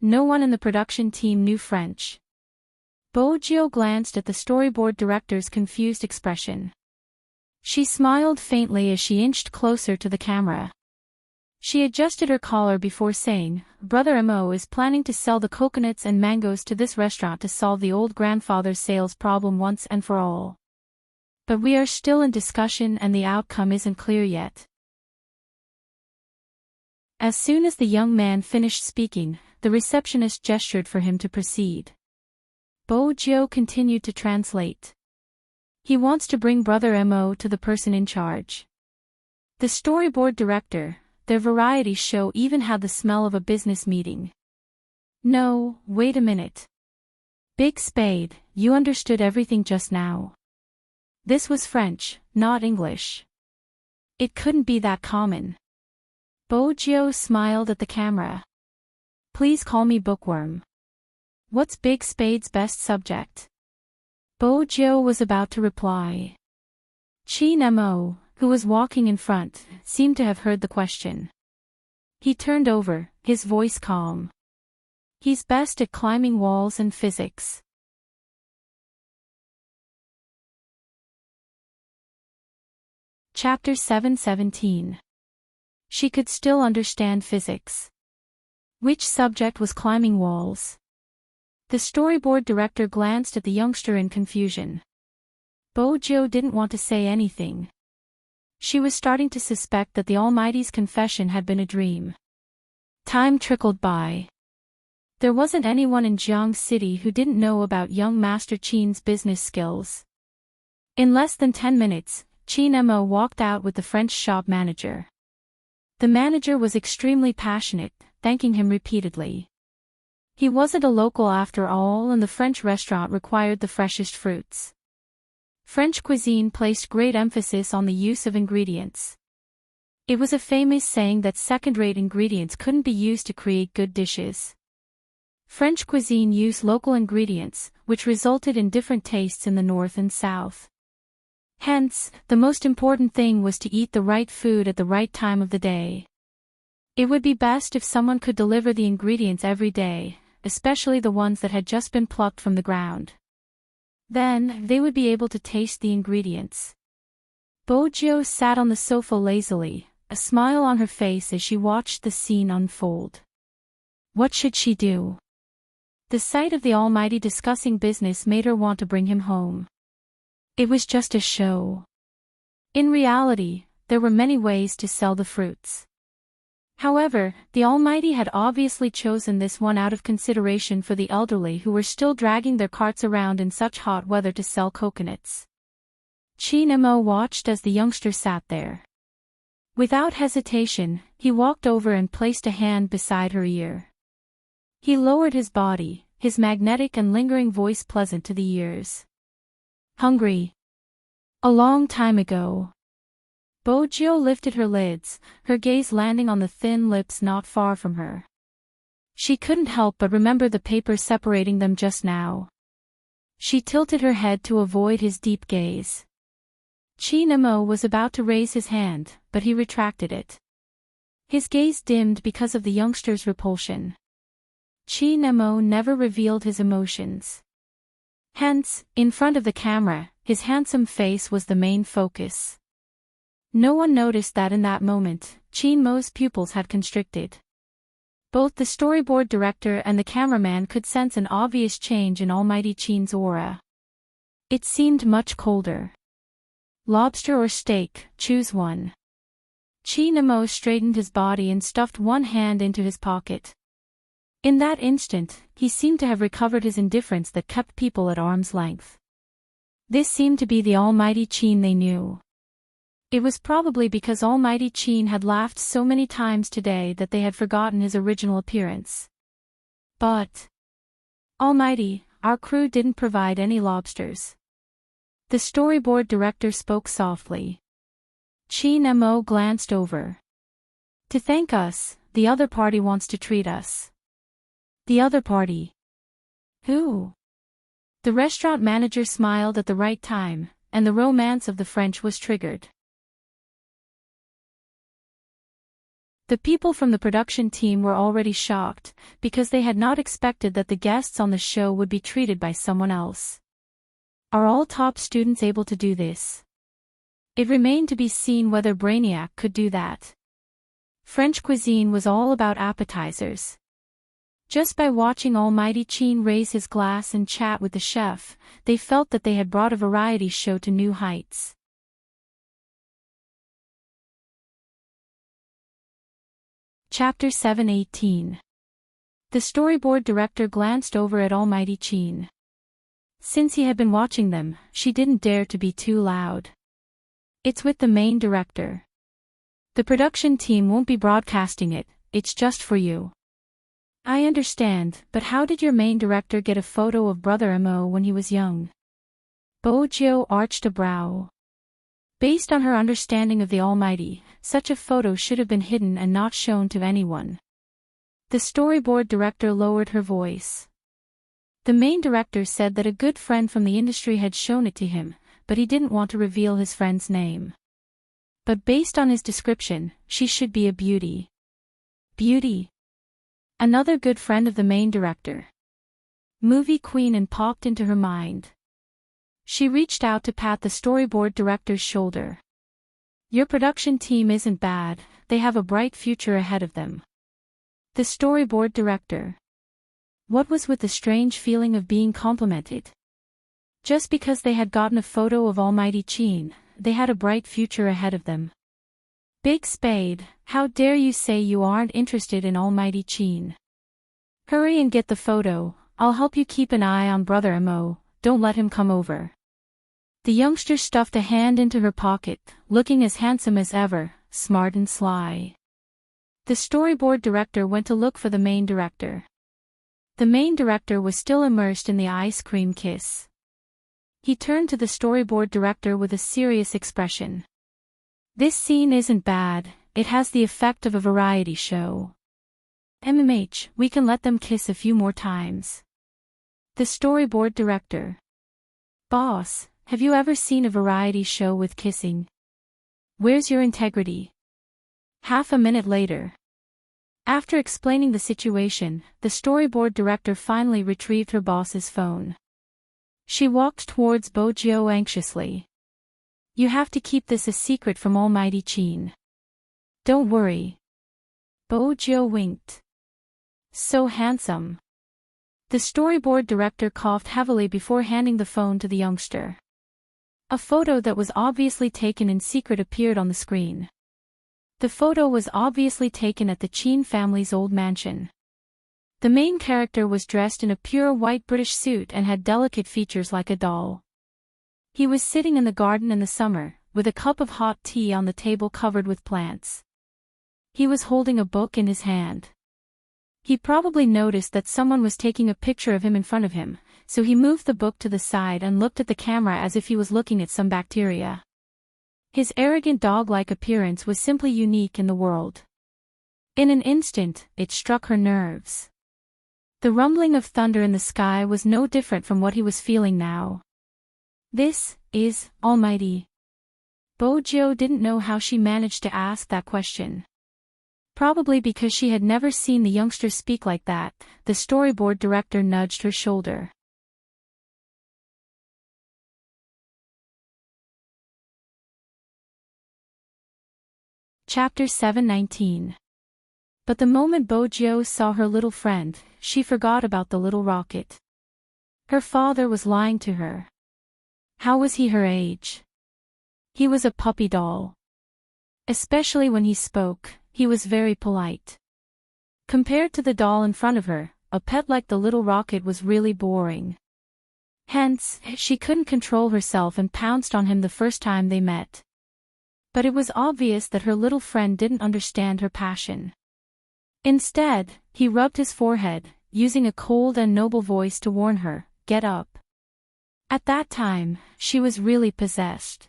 No one in the production team knew French. Bojo glanced at the storyboard director's confused expression. She smiled faintly as she inched closer to the camera. She adjusted her collar before saying, "Brother Mo is planning to sell the coconuts and mangoes to this restaurant to solve the old grandfather's sales problem once and for all. But we are still in discussion and the outcome isn't clear yet." As soon as the young man finished speaking, the receptionist gestured for him to proceed. Bojo continued to translate. He wants to bring Brother Mo to the person in charge. The storyboard director, their variety show even had the smell of a business meeting. No, wait a minute. Big Spade, you understood everything just now. This was French, not English. It couldn't be that common. Bojo smiled at the camera. Please call me Bookworm. What's Big Spade's best subject? Bojo was about to reply. Chin Mo, who was walking in front, seemed to have heard the question. He turned over, his voice calm. He's best at climbing walls and physics. Chapter 717. She could still understand physics. Which subject was climbing walls? The storyboard director glanced at the youngster in confusion. Bojo didn't want to say anything. She was starting to suspect that the Almighty's confession had been a dream. Time trickled by. There wasn't anyone in Jiang City who didn't know about young Master Qin's business skills. In less than 10 minutes, Qin Mo walked out with the French shop manager. The manager was extremely passionate, thanking him repeatedly. He wasn't a local after all, and the French restaurant required the freshest fruits. French cuisine placed great emphasis on the use of ingredients. It was a famous saying that second-rate ingredients couldn't be used to create good dishes. French cuisine used local ingredients, which resulted in different tastes in the north and south. Hence, the most important thing was to eat the right food at the right time of the day. It would be best if someone could deliver the ingredients every day, especially the ones that had just been plucked from the ground. Then, they would be able to taste the ingredients. Bojo sat on the sofa lazily, a smile on her face as she watched the scene unfold. What should she do? The sight of the Almighty discussing business made her want to bring him home. It was just a show. In reality, there were many ways to sell the fruits. However, the Almighty had obviously chosen this one out of consideration for the elderly who were still dragging their carts around in such hot weather to sell coconuts. Qin Mo watched as the youngster sat there. Without hesitation, he walked over and placed a hand beside her ear. He lowered his body, his magnetic and lingering voice pleasant to the ears. Hungry. A long time ago. Bojo lifted her lids, her gaze landing on the thin lips not far from her. She couldn't help but remember the paper separating them just now. She tilted her head to avoid his deep gaze. Qin Mo was about to raise his hand, but he retracted it. His gaze dimmed because of the youngster's repulsion. Qin Mo never revealed his emotions. Hence, in front of the camera, his handsome face was the main focus. No one noticed that in that moment, Qin Mo's pupils had constricted. Both the storyboard director and the cameraman could sense an obvious change in Almighty Qin's aura. It seemed much colder. Lobster or steak, choose one. Qin Mo straightened his body and stuffed one hand into his pocket. In that instant, he seemed to have recovered his indifference that kept people at arm's length. This seemed to be the Almighty Qin they knew. It was probably because Almighty Qin had laughed so many times today that they had forgotten his original appearance. But, Almighty, our crew didn't provide any lobsters. The storyboard director spoke softly. Qin Mo glanced over. To thank us, the other party wants to treat us. The other party. Who? The restaurant manager smiled at the right time, and the romance of the French was triggered. The people from the production team were already shocked, because they had not expected that the guests on the show would be treated by someone else. Are all top students able to do this? It remained to be seen whether Brainiac could do that. French cuisine was all about appetizers. Just by watching Almighty Qin raise his glass and chat with the chef, they felt that they had brought a variety show to new heights. Chapter 718. The storyboard director glanced over at Almighty Qin. Since he had been watching them, she didn't dare to be too loud. It's with the main director. The production team won't be broadcasting it, it's just for you. I understand, but how did your main director get a photo of Brother Mo when he was young? Bojo arched a brow. Based on her understanding of the Almighty, such a photo should have been hidden and not shown to anyone. The storyboard director lowered her voice. The main director said that a good friend from the industry had shown it to him, but he didn't want to reveal his friend's name. But based on his description, she should be a beauty. Beauty? Another good friend of the main director. Movie queen and popped into her mind. She reached out to pat the storyboard director's shoulder. Your production team isn't bad, they have a bright future ahead of them. The storyboard director. What was with the strange feeling of being complimented? Just because they had gotten a photo of Almighty Chin, they had a bright future ahead of them. Big Spade, how dare you say you aren't interested in Almighty Chin? Hurry and get the photo, I'll help you keep an eye on Brother Mo, don't let him come over. The youngster stuffed a hand into her pocket, looking as handsome as ever, smart and sly. The storyboard director went to look for the main director. The main director was still immersed in the ice cream kiss. He turned to the storyboard director with a serious expression. This scene isn't bad, it has the effect of a variety show. We can let them kiss a few more times. The storyboard director. Boss, have you ever seen a variety show with kissing? Where's your integrity? Half a minute later. After explaining the situation, the storyboard director finally retrieved her boss's phone. She walked towards Bojo anxiously. You have to keep this a secret from Almighty Chin. Don't worry. Bojo winked. So handsome. The storyboard director coughed heavily before handing the phone to the youngster. A photo that was obviously taken in secret appeared on the screen. The photo was obviously taken at the Chin family's old mansion. The main character was dressed in a pure white British suit and had delicate features like a doll. He was sitting in the garden in the summer, with a cup of hot tea on the table covered with plants. He was holding a book in his hand. He probably noticed that someone was taking a picture of him in front of him, so he moved the book to the side and looked at the camera as if he was looking at some bacteria. His arrogant dog-like appearance was simply unique in the world. In an instant, it struck her nerves. The rumbling of thunder in the sky was no different from what he was feeling now. This is Almighty. Bojo didn't know how she managed to ask that question. Probably because she had never seen the youngster speak like that. The storyboard director nudged her shoulder. Chapter 719. But the moment Bojo saw her little friend, she forgot about the little rocket. Her father was lying to her. How was he her age? He was a puppy doll. Especially when he spoke, he was very polite. Compared to the doll in front of her, a pet like the little rocket was really boring. Hence, she couldn't control herself and pounced on him the first time they met. But it was obvious that her little friend didn't understand her passion. Instead, he rubbed his forehead, using a cold and noble voice to warn her, "Get up." At that time, she was really possessed.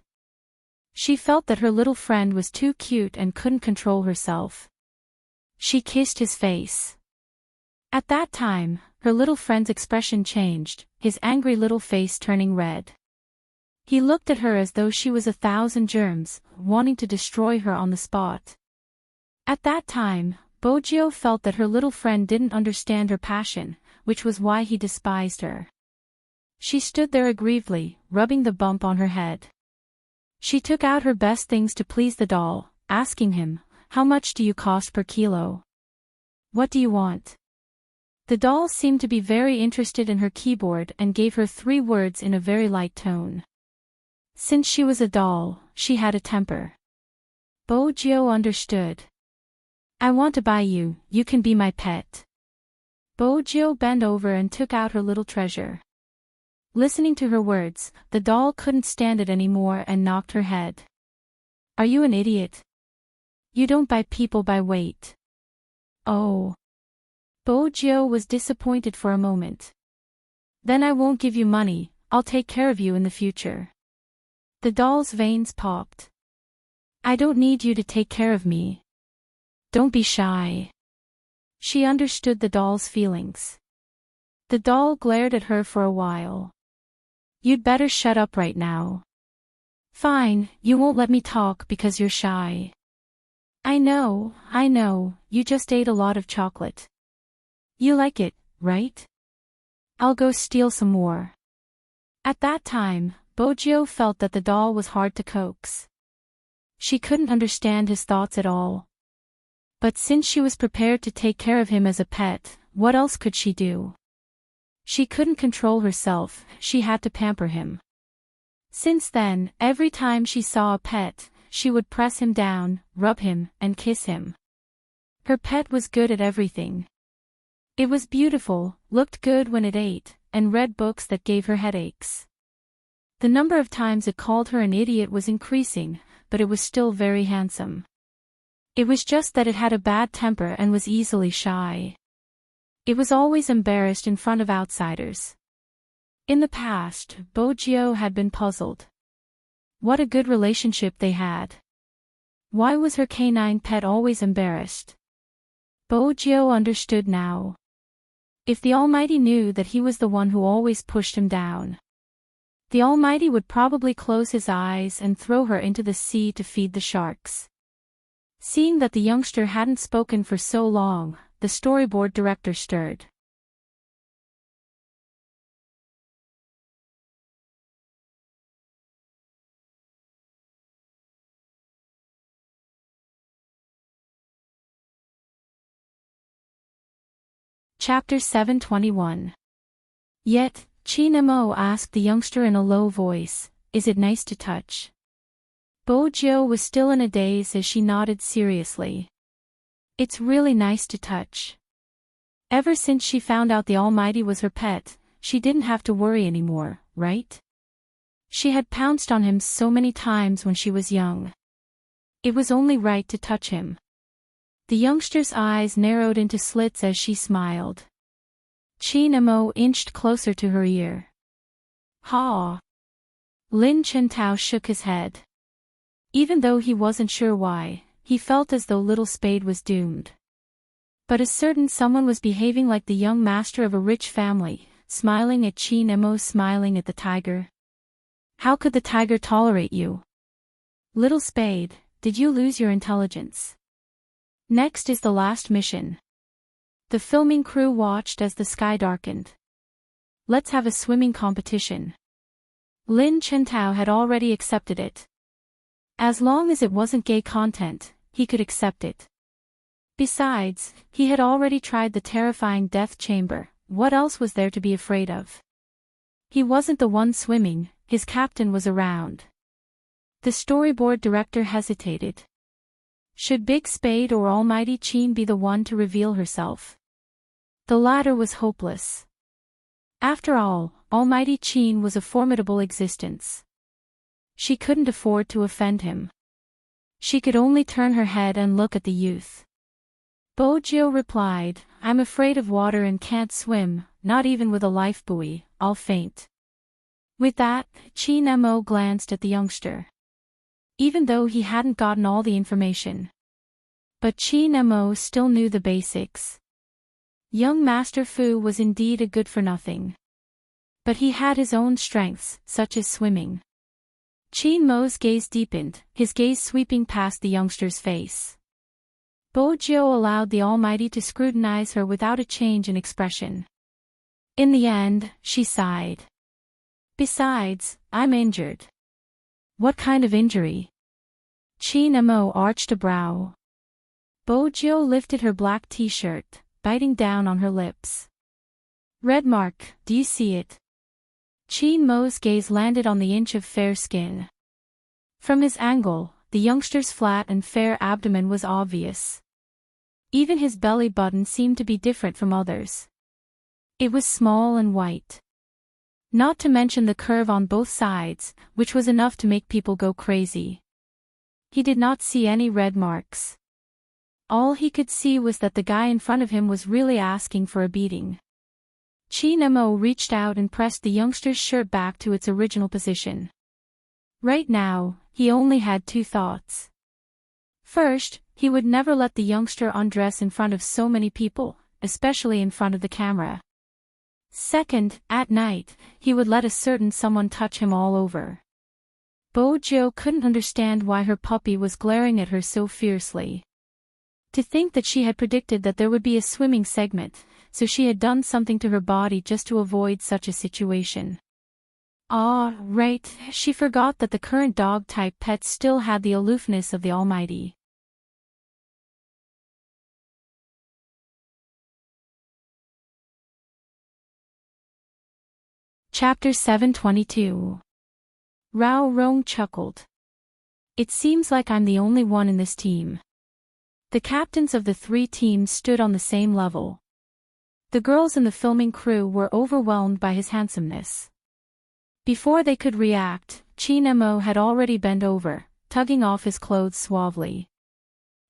She felt that her little friend was too cute and couldn't control herself. She kissed his face. At that time, her little friend's expression changed, his angry little face turning red. He looked at her as though she was 1,000 germs, wanting to destroy her on the spot. At that time, Bojo felt that her little friend didn't understand her passion, which was why he despised her. She stood there aggrievedly, rubbing the bump on her head. She took out her best things to please the doll, asking him, "How much do you cost per kilo? What do you want?" The doll seemed to be very interested in her keyboard and gave her 3 words in a very light tone. Since she was a doll, she had a temper. Bojo understood. "I want to buy you, you can be my pet." Bojo bent over and took out her little treasure. Listening to her words, the doll couldn't stand it anymore and knocked her head. Are you an idiot? You don't buy people by weight. Oh. Bojo was disappointed for a moment. Then I won't give you money, I'll take care of you in the future. The doll's veins popped. I don't need you to take care of me. Don't be shy. She understood the doll's feelings. The doll glared at her for a while. You'd better shut up right now. Fine, you won't let me talk because you're shy. I know, you just ate a lot of chocolate. You like it, right? I'll go steal some more. At that time, Bojo felt that the doll was hard to coax. She couldn't understand his thoughts at all. But since she was prepared to take care of him as a pet, what else could she do? She couldn't control herself, she had to pamper him. Since then, every time she saw a pet, she would press him down, rub him, and kiss him. Her pet was good at everything. It was beautiful, looked good when it ate, and read books that gave her headaches. The number of times it called her an idiot was increasing, but it was still very handsome. It was just that it had a bad temper and was easily shy. It was always embarrassed in front of outsiders. In the past, Bojo had been puzzled. What a good relationship they had. Why was her canine pet always embarrassed? Bojo understood now. If the Almighty knew that he was the one who always pushed him down, the Almighty would probably close his eyes and throw her into the sea to feed the sharks. Seeing that the youngster hadn't spoken for so long, the storyboard director stirred. Chapter 721. Yet, Chinamo asked the youngster in a low voice, "Is it nice to touch?" Bojo was still in a daze as she nodded seriously. It's really nice to touch. Ever since she found out the Almighty was her pet, she didn't have to worry anymore, right? She had pounced on him so many times when she was young. It was only right to touch him. The youngster's eyes narrowed into slits as she smiled. Chinamo inched closer to her ear. Ha! Lin Chentao shook his head. Even though he wasn't sure why, he felt as though Little Spade was doomed. But a certain someone was behaving like the young master of a rich family, smiling at Chinamo, smiling at the tiger. How could the tiger tolerate you? Little Spade, did you lose your intelligence? Next is the last mission. The filming crew watched as the sky darkened. Let's have a swimming competition. Lin Chentao had already accepted it. As long as it wasn't gay content, he could accept it. Besides, he had already tried the terrifying death chamber, what else was there to be afraid of? He wasn't the one swimming, his captain was around. The storyboard director hesitated. Should Big Spade or Almighty Chin be the one to reveal herself? The latter was hopeless. After all, Almighty Chin was a formidable existence. She couldn't afford to offend him. She could only turn her head and look at the youth. Bojo replied, "I'm afraid of water and can't swim, not even with a life buoy, I'll faint." With that, Chinamo glanced at the youngster. Even though he hadn't gotten all the information. But Chinamo still knew the basics. Young Master Fu was indeed a good-for-nothing. But he had his own strengths, such as swimming. Chinmo's gaze deepened, his gaze sweeping past the youngster's face. Bojo allowed the Almighty to scrutinize her without a change in expression. In the end, she sighed. Besides, I'm injured. What kind of injury? Chinamo arched a brow. Bojo lifted her black t-shirt, biting down on her lips. Red mark, do you see it? Chinmo's gaze landed on the inch of fair skin. From his angle, the youngster's flat and fair abdomen was obvious. Even his belly button seemed to be different from others. It was small and white. Not to mention the curve on both sides, which was enough to make people go crazy. He did not see any red marks. All he could see was that the guy in front of him was really asking for a beating. Chi Nemo reached out and pressed the youngster's shirt back to its original position. Right now, he only had two thoughts. First, he would never let the youngster undress in front of so many people, especially in front of the camera. Second, at night, he would let a certain someone touch him all over. Bojo couldn't understand why her puppy was glaring at her so fiercely. To think that she had predicted that there would be a swimming segment, so she had done something to her body just to avoid such a situation. Right, she forgot that the current dog-type pets still had the aloofness of the Almighty. Chapter 722. Rao Rong chuckled. It seems like I'm the only one in this team. The captains of the three teams stood on the same level. The girls in the filming crew were overwhelmed by his handsomeness. Before they could react, Chi Nemo had already bent over, tugging off his clothes suavely.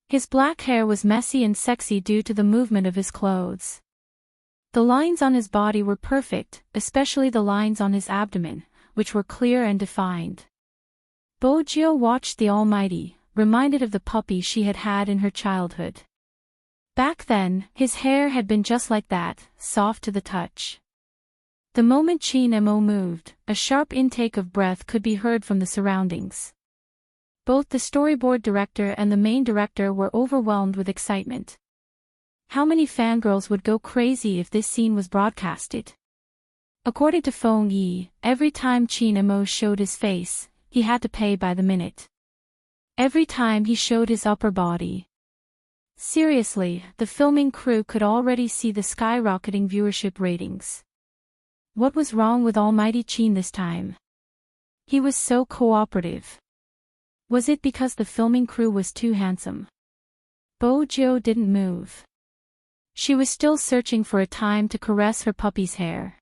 His black hair was messy and sexy due to the movement of his clothes. The lines on his body were perfect, especially the lines on his abdomen, which were clear and defined. Bojo watched the Almighty, reminded of the puppy she had had in her childhood. Back then, his hair had been just like that, soft to the touch. The moment Chi Nemo moved, a sharp intake of breath could be heard from the surroundings. Both the storyboard director and the main director were overwhelmed with excitement. How many fangirls would go crazy if this scene was broadcasted? According to Feng Yi, every time Chi Nemo showed his face, he had to pay by the minute. Every time he showed his upper body. Seriously, the filming crew could already see the skyrocketing viewership ratings. What was wrong with Almighty Chin this time? He was so cooperative. Was it because the filming crew was too handsome? Bojo didn't move. She was still searching for a time to caress her puppy's hair.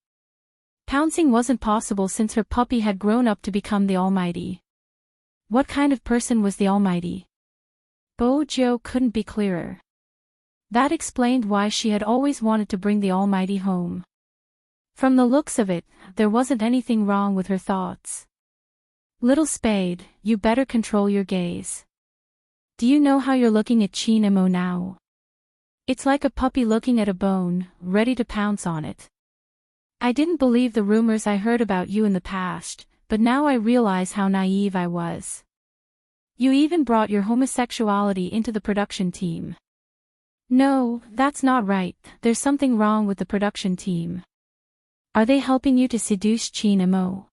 Pouncing wasn't possible since her puppy had grown up to become the Almighty. What kind of person was the Almighty? Bojo couldn't be clearer. That explained why she had always wanted to bring the Almighty home. From the looks of it, there wasn't anything wrong with her thoughts. Little Spade, you better control your gaze. Do you know how you're looking at Chi Nemo now? It's like a puppy looking at a bone, ready to pounce on it. I didn't believe the rumors I heard about you in the past, but now I realize how naive I was. You even brought your homosexuality into the production team. No, that's not right, there's something wrong with the production team. Are they helping you to seduce Chi Nemo?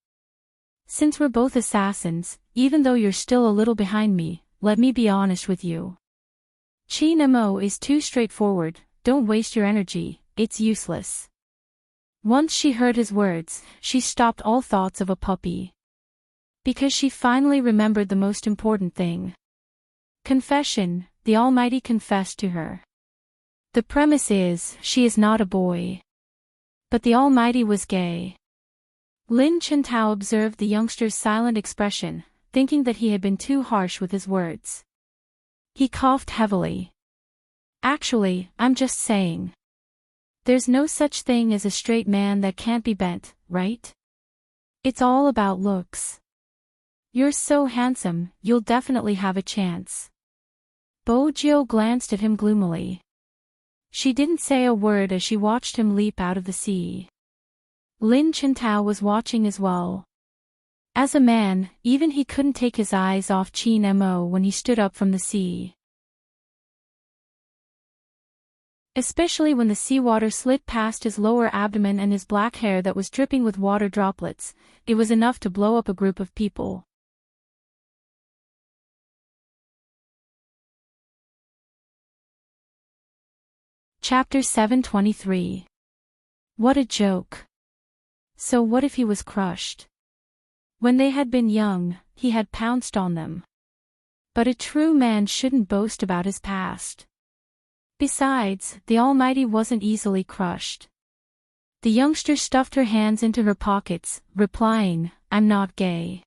Since we're both assassins, even though you're still a little behind me, let me be honest with you. Chi Nemo is too straightforward, don't waste your energy, it's useless. Once she heard his words, she stopped all thoughts of a puppy. Because she finally remembered the most important thing. Confession, the Almighty confessed to her. The premise is, she is not a boy. But the Almighty was gay. Lin Chintao observed the youngster's silent expression, thinking that he had been too harsh with his words. He coughed heavily. Actually, I'm just saying. There's no such thing as a straight man that can't be bent, right? It's all about looks. You're so handsome, you'll definitely have a chance. Bojo glanced at him gloomily. She didn't say a word as she watched him leap out of the sea. Lin Chintao was watching as well. As a man, even he couldn't take his eyes off Chi Nemo when he stood up from the sea. Especially when the seawater slid past his lower abdomen and his black hair that was dripping with water droplets, it was enough to blow up a group of people. Chapter 723. What a joke. So what if he was crushed? When they had been young, he had pounced on them. But a true man shouldn't boast about his past. Besides, the Almighty wasn't easily crushed. The youngster stuffed her hands into her pockets, replying, "I'm not gay."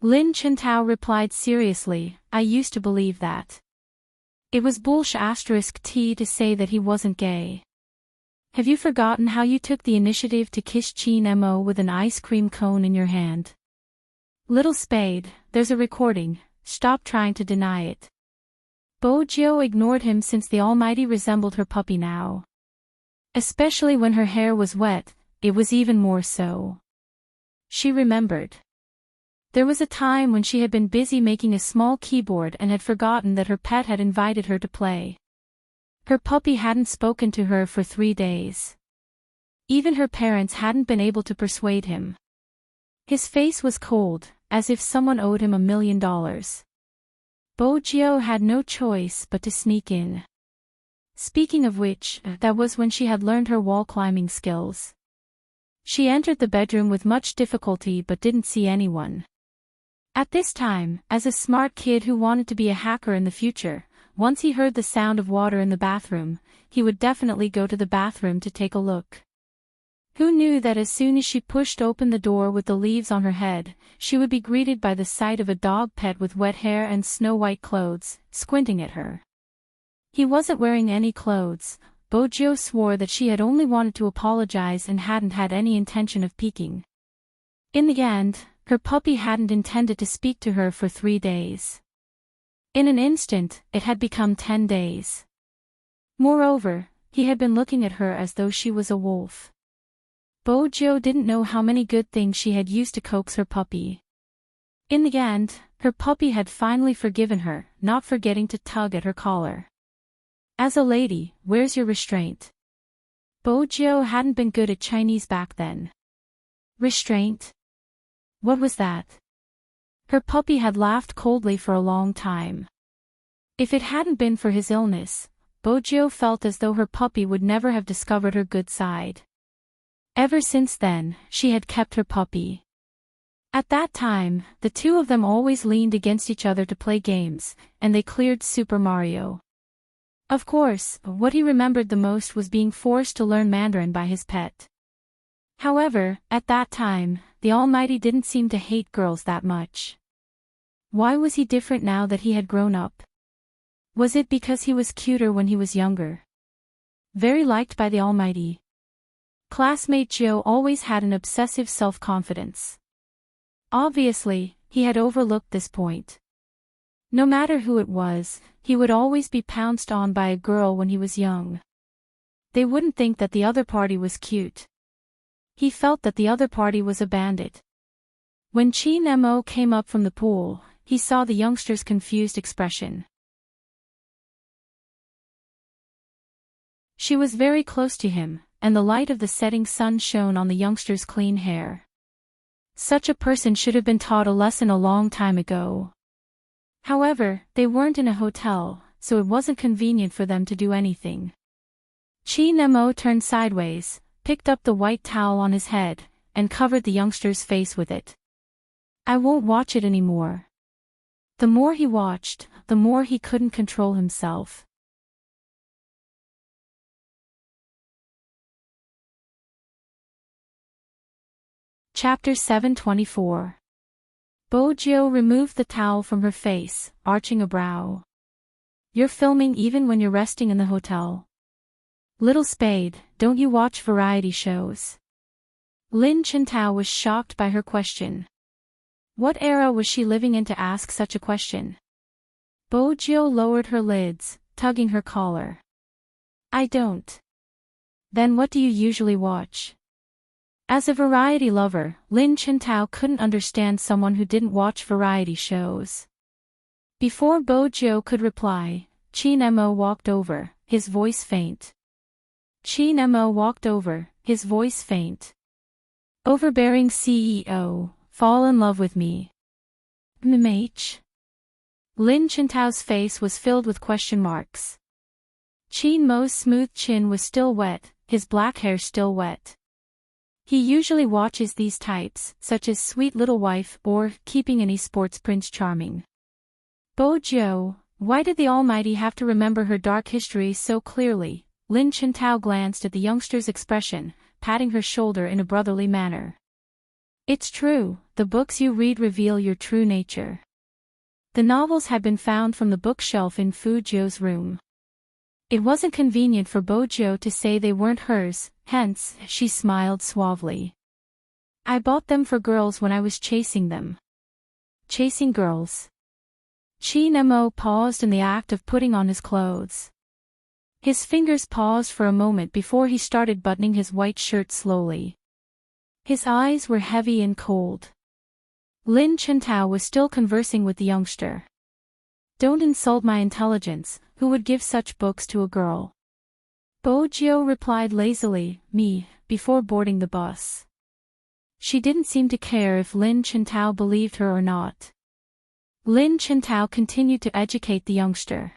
Lin Chintao replied seriously, "I used to believe that. It was bullsh*t to say that he wasn't gay. Have you forgotten how you took the initiative to kiss Chin Mo with an ice cream cone in your hand? Little spade, there's a recording, stop trying to deny it." Bo Jiao ignored him since the Almighty resembled her puppy now. Especially when her hair was wet, it was even more so. She remembered. There was a time when she had been busy making a small keyboard and had forgotten that her pet had invited her to play. Her puppy hadn't spoken to her for 3 days. Even her parents hadn't been able to persuade him. His face was cold, as if someone owed him $1 million. Bo Jiao had no choice but to sneak in. Speaking of which, that was when she had learned her wall climbing skills. She entered the bedroom with much difficulty but didn't see anyone. At this time, as a smart kid who wanted to be a hacker in the future, once he heard the sound of water in the bathroom, he would definitely go to the bathroom to take a look. Who knew that as soon as she pushed open the door with the leaves on her head, she would be greeted by the sight of a dog pet with wet hair and snow-white clothes, squinting at her. He wasn't wearing any clothes. Bo Jiao swore that she had only wanted to apologize and hadn't had any intention of peeking. In the end, her puppy hadn't intended to speak to her for 3 days. In an instant, it had become 10 days. Moreover, he had been looking at her as though she was a wolf. Bo Jiao didn't know how many good things she had used to coax her puppy. In the end, her puppy had finally forgiven her, not forgetting to tug at her collar. "As a lady, where's your restraint?" Bo Jiao hadn't been good at Chinese back then. Restraint? What was that? Her puppy had laughed coldly for a long time. If it hadn't been for his illness, Bo Jiao felt as though her puppy would never have discovered her good side. Ever since then, she had kept her puppy. At that time, the two of them always leaned against each other to play games, and they cleared Super Mario. Of course, what he remembered the most was being forced to learn Mandarin by his pet. However, at that time, the Almighty didn't seem to hate girls that much. Why was he different now that he had grown up? Was it because he was cuter when he was younger? Very liked by the Almighty. Classmate Jiao always had an obsessive self-confidence. Obviously, he had overlooked this point. No matter who it was, he would always be pounced on by a girl when he was young. They wouldn't think that the other party was cute. He felt that the other party was a bandit. When Chin Mo came up from the pool, he saw the youngster's confused expression. She was very close to him, and the light of the setting sun shone on the youngster's clean hair. Such a person should have been taught a lesson a long time ago. However, they weren't in a hotel, so it wasn't convenient for them to do anything. Chin Mo turned sideways, picked up the white towel on his head, and covered the youngster's face with it. "I won't watch it anymore." The more he watched, the more he couldn't control himself. Chapter 724. Bo Jiao removed the towel from her face, arching a brow. "You're filming even when you're resting in the hotel? Little spade, don't you watch variety shows?" Lin Chintao was shocked by her question. What era was she living in to ask such a question? Bo Jiao lowered her lids, tugging her collar. "I don't." "Then what do you usually watch?" As a variety lover, Lin Chintao couldn't understand someone who didn't watch variety shows. Before Bo Jiao could reply, Chin Mo walked over, his voice faint. Chin Mo walked over, his voice faint. "Overbearing CEO, fall in love with me." MH. Lin Chintao's face was filled with question marks. Chin Mo's smooth chin was still wet, his black hair still wet. He usually watches these types, such as Sweet Little Wife or Keeping Any Sports Prince Charming. Bo Jiao, why did the Almighty have to remember her dark history so clearly? Lin Chintao glanced at the youngster's expression, patting her shoulder in a brotherly manner. It's true, the books you read reveal your true nature. The novels had been found from the bookshelf in Fujio's room. It wasn't convenient for Bojo to say they weren't hers, hence, she smiled suavely. I bought them for girls when I was chasing them. Chasing girls. Chin-mo paused in the act of putting on his clothes. His fingers paused for a moment before he started buttoning his white shirt slowly. His eyes were heavy and cold. Lin Chintao was still conversing with the youngster. Don't insult my intelligence, who would give such books to a girl? Bojo replied lazily, me, before boarding the bus. She didn't seem to care if Lin Chintao believed her or not. Lin Chintao continued to educate the youngster.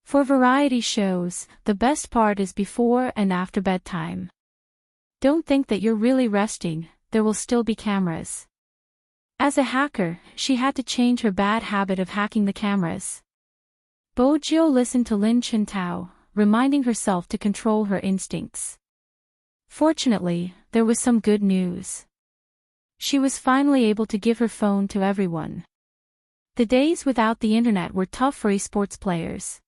For variety shows, the best part is before and after bedtime. Don't think that you're really resting, there will still be cameras. As a hacker, she had to change her bad habit of hacking the cameras. Bojo listened to Lin Chintao, reminding herself to control her instincts. Fortunately, there was some good news. She was finally able to give her phone to everyone. The days without the internet were tough for esports players.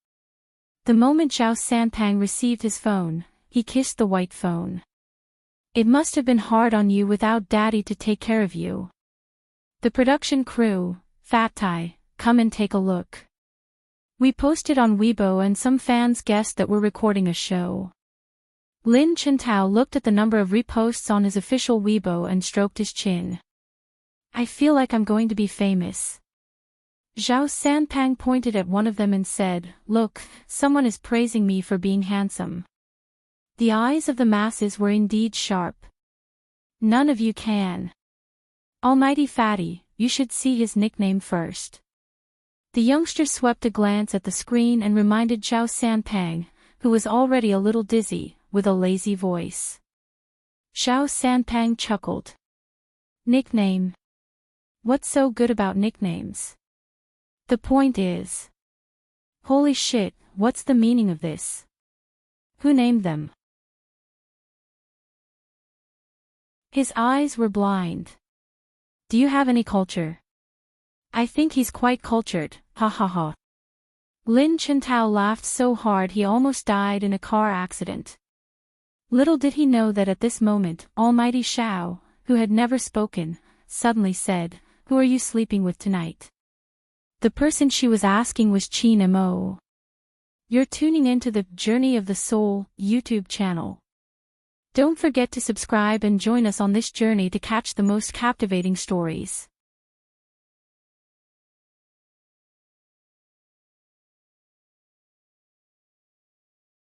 The moment Zhao Sanpang received his phone, he kissed the white phone. It must have been hard on you without daddy to take care of you. The production crew, Fat Tai, come and take a look. We posted on Weibo and some fans guessed that we're recording a show. Lin Chintao looked at the number of reposts on his official Weibo and stroked his chin. I feel like I'm going to be famous. Zhao Sanpang pointed at one of them and said, look, someone is praising me for being handsome. The eyes of the masses were indeed sharp. None of you can. Almighty Fatty, you should see his nickname first. The youngster swept a glance at the screen and reminded Zhao Sanpang, who was already a little dizzy, with a lazy voice. Zhao Sanpang chuckled. Nickname. What's so good about nicknames? The point is. Holy shit, what's the meaning of this? Who named them? His eyes were blind. Do you have any culture? I think he's quite cultured, ha ha ha. Lin Chintao laughed so hard he almost died in a car accident. Little did he know that at this moment, Almighty Shao, who had never spoken, suddenly said, who are you sleeping with tonight? The person she was asking was Chin-mo. You're tuning into the Journey of the Soul YouTube channel. Don't forget to subscribe and join us on this journey to catch the most captivating stories.